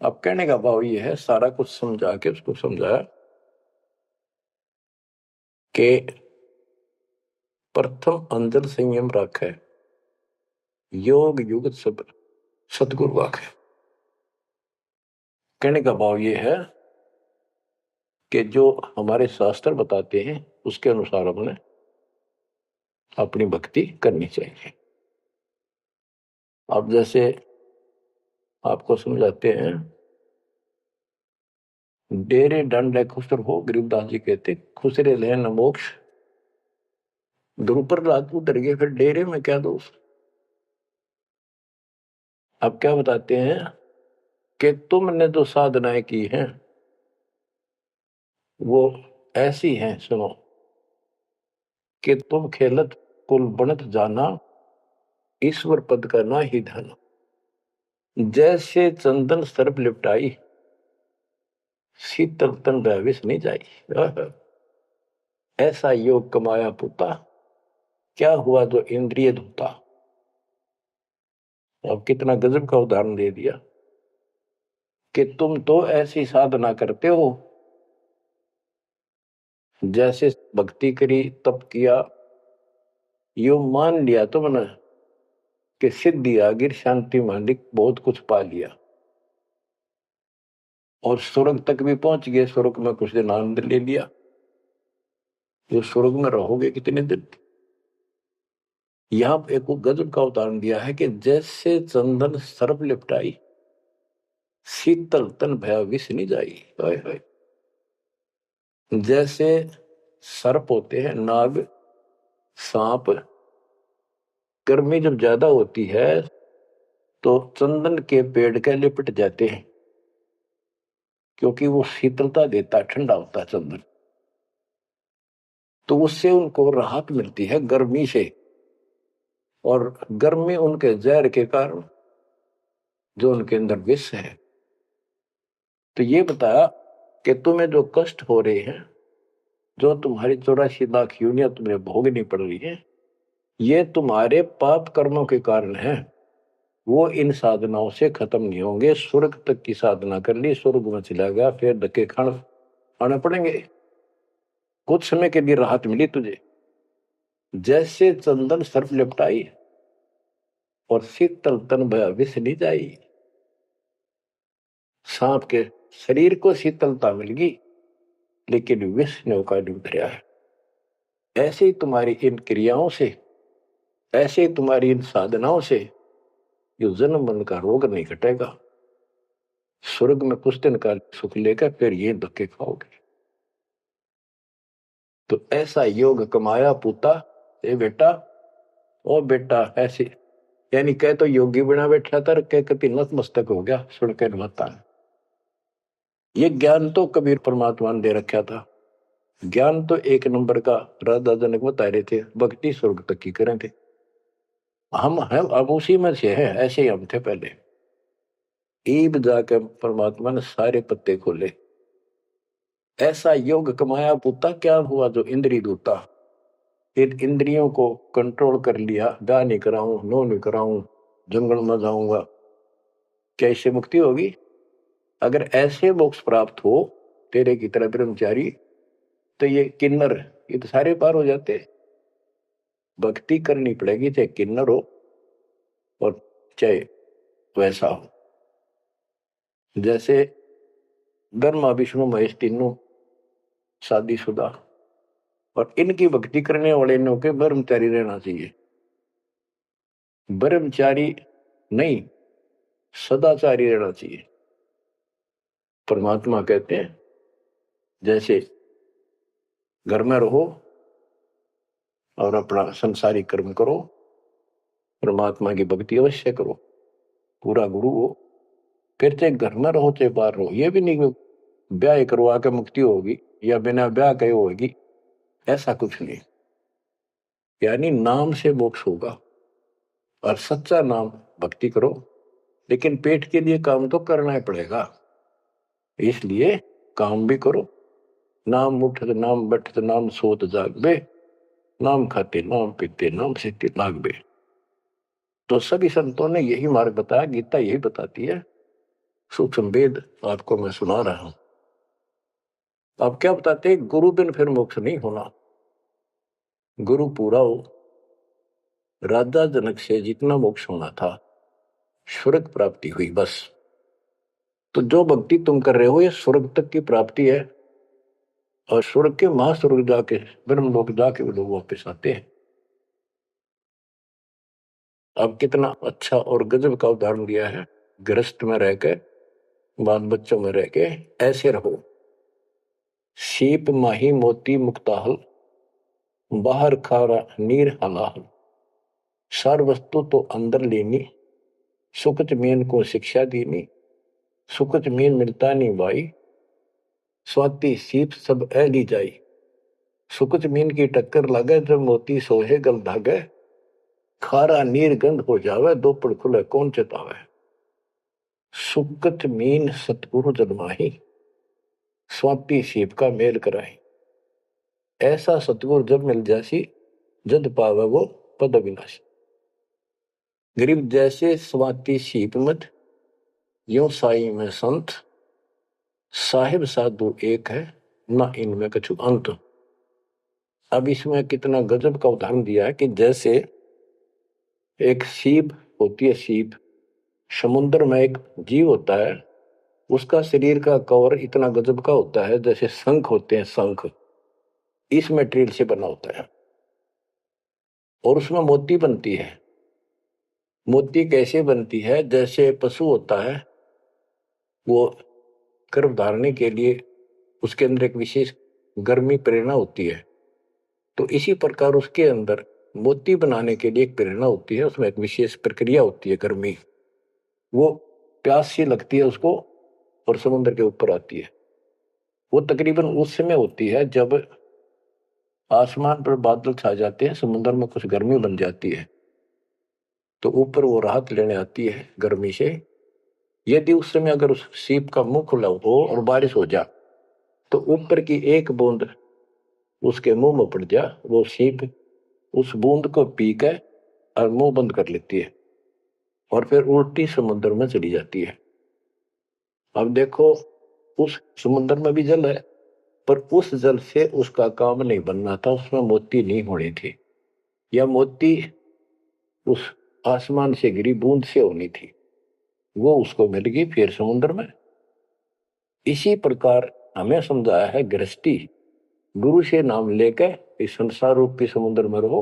अब कहने का भाव ये है, सारा कुछ समझा के उसको समझाया कि प्रथम अंदर संयम रखे, योग युगत सब सतगुरु आखे। कहने का भाव ये है कि जो हमारे शास्त्र बताते हैं उसके अनुसार हमने अपनी भक्ति करनी चाहिए। अब जैसे आपको समझाते हैं, डेरे दंड खुसर हो, गरीबदास जी कहते खुसरे लेन मोक्ष। ध्रुव रात उतर गए, फिर डेरे में क्या दोष। अब क्या बताते हैं कि तुमने जो साधनाएं की हैं वो ऐसी हैं, सुनो, कि तुम खेलत कुल बनत जाना, ईश्वर पद का ना ही धन। जैसे चंदन सर्प लिपटाई, शीतल तन विष नहीं जाई। ऐसा योग कमाया पुता, क्या हुआ जो इंद्रिय धूता। अब कितना गजब का उदाहरण दे दिया कि तुम तो ऐसी साधना करते हो, जैसे भक्ति करी, तप किया, यो मान लिया तुमने कि सिद्धि आ गई, शांति मालिक बहुत कुछ पा लिया और स्वर्ग तक भी पहुंच गए। स्वर्ग में कुछ दिन आनंद ले लिया। जो स्वर्ग में रहोगे कितने दिन। यहां एक गजब का उदाहरण दिया है कि जैसे चंदन सर्प लिपटाई, शीतल तन भया विष नहीं जाई। हाय हाय। जैसे सर्प होते हैं, नाग, सांप, गर्मी जब ज्यादा होती है तो चंदन के पेड़ के लिपट जाते हैं, क्योंकि वो शीतलता देता है, ठंडा होता है चंदन, तो उससे उनको राहत मिलती है गर्मी से। और गर्मी उनके जहर के कारण जो उनके अंदर विष है। तो ये बताया कि तुम्हें जो कष्ट हो रहे हैं, जो तुम्हारी 84 लाख यूनियन तुम्हें भोगनी पड़ रही है, ये तुम्हारे पाप कर्मों के कारण है। वो इन साधनाओं से खत्म नहीं होंगे। स्वर्ग तक की साधना कर ली, स्वर्ग में चला गया, फिर धक्के आने पड़ेंगे। कुछ समय के लिए राहत मिली तुझे, जैसे चंदन सर्प लिपटाई और शीतल तन भया विष नहीं जाई। सांप के शरीर को शीतलता मिल गई, लेकिन विष ने का उतरा है। ऐसे ही तुम्हारी इन क्रियाओं से, ऐसे ही तुम्हारी इन साधनाओं से जो जन्म मन का रोग नहीं घटेगा। स्वर्ग में कुछ दिन का सुख लेकर फिर ये धक्के खाओगे। तो ऐसा योग कमाया पूता, ए बेटा, ओ बेटा, ऐसे यानी कह तो योगी बना बैठा था, कह कभी नतमस्तक हो गया सुन के नता। ये ज्ञान तो कबीर परमात्मा ने दे रखा था। ज्ञान तो एक नंबर का राधा जनक बता रहे थे, भक्ति स्वर्ग तक की करें थे। हम हैं अब उसी में से हैं, ऐसे ही हम थे पहले। ईब जाकर परमात्मा ने सारे पत्ते खोले। ऐसा योग कमाया पुता, क्या हुआ जो इंद्री दूता। इन इंद्रियों को कंट्रोल कर लिया, ब्याह नहीं कराऊं, नो नहीं कराऊं, जंगल में जाऊंगा, क्या इससे मुक्ति होगी। अगर ऐसे मोक्ष प्राप्त हो तेरे की तरह ब्रह्मचारी, तो ये किन्नर, ये तो सारे पार हो जाते। भक्ति करनी पड़ेगी, चाहे किन्नर हो और चाहे वैसा हो। जैसे ब्रह्मा विष्णु महेश तीनों शादीशुदा, और इनकी भक्ति करने वाले ने के ब्रह्मचारी रहना चाहिए। ब्रह्मचारी नहीं, सदाचारी रहना चाहिए। परमात्मा कहते हैं जैसे घर में रहो और अपना संसारिक कर्म करो, परमात्मा की भक्ति अवश्य करो, पूरा गुरु हो। फिर चाहे घर में रहो चाहे बाहर रहो। ये भी नहीं ब्याह करवा के मुक्ति होगी या बिना ब्याह के होगी, ऐसा कुछ नहीं। यानी नाम से मोक्ष होगा, और सच्चा नाम भक्ति करो, लेकिन पेट के लिए काम तो करना ही पड़ेगा। इसलिए काम भी करो। नाम उठत नाम बैठत नाम सोत जागबे, नाम खाते नाम पीते नाम सीते लागबे। तो सभी संतों ने यही मार्ग बताया, गीता यही बताती है। सूक्ष्म वेद आपको मैं सुना रहा हूं। आप क्या बताते हैं, गुरु बिन फिर मोक्ष नहीं होना। गुरु पूरा हो। राजा जनक से जितना मोक्ष होना था, स्वर्ग प्राप्ति हुई बस। तो जो भक्ति तुम कर रहे हो ये स्वर्ग तक की प्राप्ति है, और स्वर्ग के महास्वर्ग जाके ब्रह्मलोक जाके वो लोग वापस आते हैं। अब कितना अच्छा और गजब का उदाहरण दिया है। गृहस्थ में रह के, बाल बच्चों में रह के ऐसे रहो। सीप माही मोती मुक्ताहल, बाहर खारा नीर हलाहल। सार वस्तु तो अंदर लेनी, सुकच मीन को शिक्षा दीनी। सुकच मीन मिलता नहीं भाई, स्वाति सीप सब ए ली जाई। सुकच मीन की टक्कर लगे जब मोती सोहे गल धागे। खारा नीर गंध हो जावे, दोपड़ खुले कौन चेतावे। सुकच मीन सतगुरु जन्माही, स्वाति सीप का मेल कराए। ऐसा सतगुरु जब मिल जासी, जद पावे वो पद अविनाशी। गरीब जैसे स्वाति सीप मत, यो साई में संत, साहिब साधु एक है, ना इनमें कछु अंत। अब इसमें कितना गजब का उदाहरण दिया है कि जैसे एक सीप होती है, सीप समुद्र में एक जीव होता है, उसका शरीर का कवर इतना गजब का होता है जैसे शंख होते हैं, शंख इस मटेरियल से बना होता है और उसमें मोती बनती है। मोती कैसे बनती है? जैसे पशु होता है, वो गर्भ धारने के लिए उसके अंदर एक विशेष गर्मी प्रेरणा होती है, तो इसी प्रकार उसके अंदर मोती बनाने के लिए एक प्रेरणा होती है, उसमें एक विशेष प्रक्रिया होती है, गर्मी, वो प्यास सी लगती है उसको और समुद्र के ऊपर आती है। वो तकरीबन उस समय होती है जब आसमान पर बादल छा जाते हैं, समुद्र में कुछ गर्मी बन जाती है, तो ऊपर वो राहत लेने आती है गर्मी से। यदि उस समय अगर उस सीप का मुंह खुला हो और बारिश हो जा, तो ऊपर की एक बूंद उसके मुंह में पड़ जा, वो सीप उस बूंद को पी कर और मुंह बंद कर लेती है और फिर उल्टी समुद्र में चली जाती है। अब देखो, उस समुद्र में भी जल है, पर उस जल से उसका काम नहीं बनना था, उसमें मोती नहीं होनी थी, या मोती उस आसमान से गिरी बूंद से होनी थी, वो उसको मिल गई फिर समुद्र में। इसी प्रकार हमें समझाया है गृहस्थी, गुरु से नाम लेकर इस संसार रूपी समुद्र में रहो,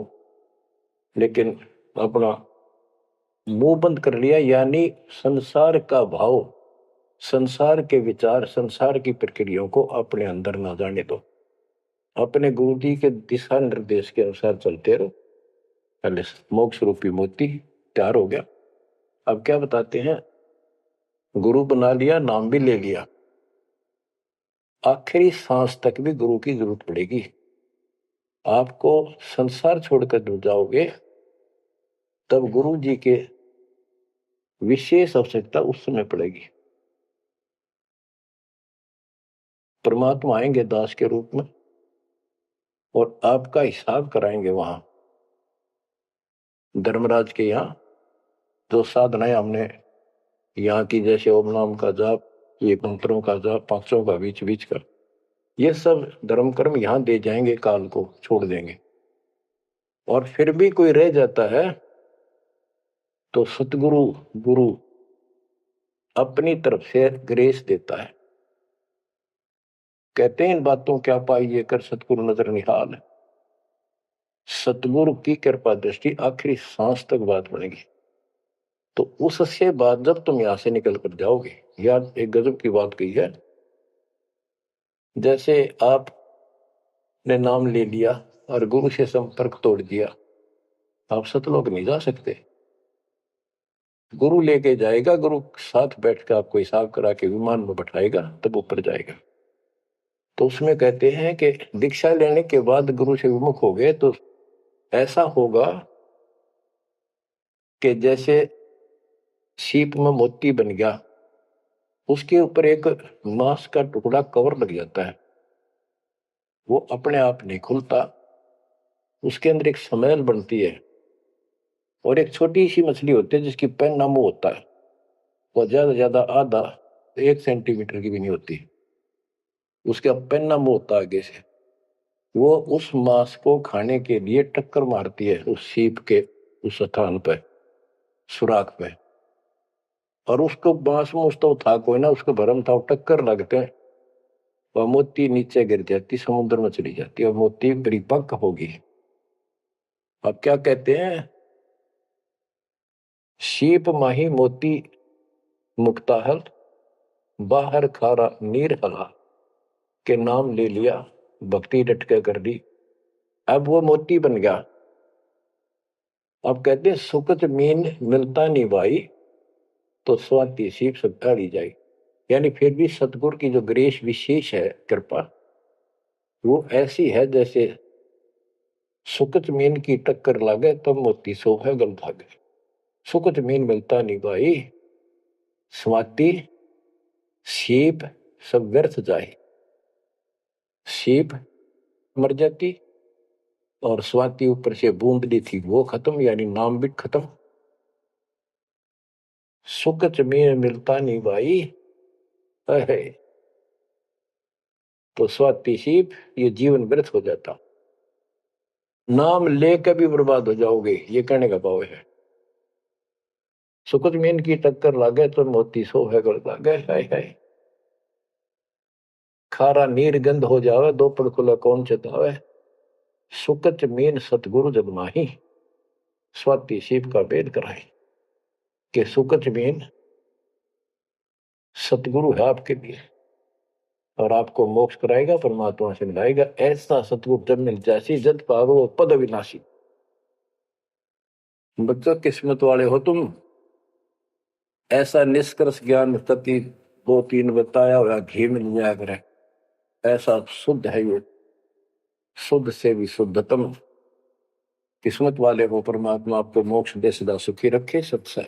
लेकिन अपना मुंह बंद कर लिया, यानी संसार का भाव, संसार के विचार, संसार की प्रक्रियाओं को अपने अंदर ना जाने दो, अपने गुरु जी के दिशा निर्देश के अनुसार चलते रहो। पहले मोक्ष रूपी मोती तैयार हो गया। अब क्या बताते हैं? गुरु बना लिया, नाम भी ले लिया, आखिरी सांस तक भी गुरु की जरूरत पड़ेगी। आपको संसार छोड़कर जब जाओगे, तब गुरु जी के विशेष आवश्यकता उस समय पड़ेगी। परमात्मा आएंगे दास के रूप में और आपका हिसाब कराएंगे वहां धर्मराज के यहाँ। जो साधनाएं हमने यहाँ की, जैसे ओम नाम का जाप, ये मंत्रों का जाप, पांचों का बीच बीच का, ये सब धर्म कर्म यहाँ दे जाएंगे, काल को छोड़ देंगे। और फिर भी कोई रह जाता है तो सतगुरु गुरु अपनी तरफ से ग्रेस देता है। कहते हैं इन बातों क्या पाइए कर सतगुरु नजर निहाल, सतगुरु की कृपा दृष्टि आखिरी सांस तक बात बनेगी। तो उससे बाद जब तुम यहां से निकल कर जाओगे, यार एक गजब की बात कही है, जैसे आपने नाम ले लिया और गुरु से संपर्क तोड़ दिया, आप सतलोक नहीं जा सकते। गुरु लेके जाएगा, गुरु साथ बैठ कर आपको हिसाब करा के विमान में बैठाएगा, तब ऊपर जाएगा। तो उसमें कहते हैं कि दीक्षा लेने के बाद गुरु से विमुख हो गए तो ऐसा होगा कि जैसे सीप में मोती बन गया, उसके ऊपर एक मांस का टुकड़ा कवर लग जाता है, वो अपने आप नहीं खुलता, उसके अंदर एक स्मेल बनती है। और एक छोटी सी मछली होती है जिसकी पैन मुंह होता है, वो ज्यादा ज्यादा आधा 1 सेंटीमीटर की भी नहीं होती, उसका पैन मुंह होता है आगे से, वो उस मांस को खाने के लिए टक्कर मारती है उस सीप के उस स्थान पर, सुराख पे, और उसको बांस में उस तो था कोई ना, उसको भरम था, टक्कर लगते हैं, वह मोती नीचे गिर जाती, समुद्र में चली जाती और मोती परिपक्व होगी। अब क्या कहते हैं? सीप माही मोती मुक्ता हल, बाहर खारा नीर हला, के नाम ले लिया, भक्ति डट के कर ली, अब वो मोती बन गया। अब कहते हैं सुकत मीन मिलता नहीं भाई, तो स्वाति सीप सब ली जाए। यानी फिर भी सतगुरु की जो ग्रेस विशेष है, कृपा, वो ऐसी है जैसे सुकत मीन की टक्कर लागे तब मोती सो है गल भागे। सुकत मीन मिलता नहीं भाई, स्वाति सीप सब व्यर्थ जाए। सीप मर जाती और स्वाति ऊपर से बूंदली थी वो खत्म, यानी नाम भी खत्म। सुकच में मिलता नहीं भाई। अरे तो स्वाति सीप ये जीवन व्यर्थ हो जाता। नाम लेकर भी बर्बाद हो जाओगे, ये कहने का भाव है। सुकच मीन की टक्कर लागे तो मोती सो है गल लागे। हाय हाय, खारा नीर गंध हो जावे दो पड़ खुला कौन चेतावे। सुकच मीन सतगुरु जब माही, स्वाति सीप का भेद कराई। कि सुकच मीन सतगुरु है आपके लिए और आपको मोक्ष कराएगा, परमात्मा से मिलाएगा। ऐसा सतगुरु जब मिल जासी जद पावो पद विनाशी। बच्चों किस्मत वाले हो तुम। ऐसा निष्कर्ष ज्ञान तति दो तीन बताया हुआ घी मिल जाया करे। ऐसा शुद्ध है ये, शुद्ध से भी शुद्धतम। किस्मत वाले हो, परमात्मा आपको मोक्ष दे सदा सुखी रखे। सत्संग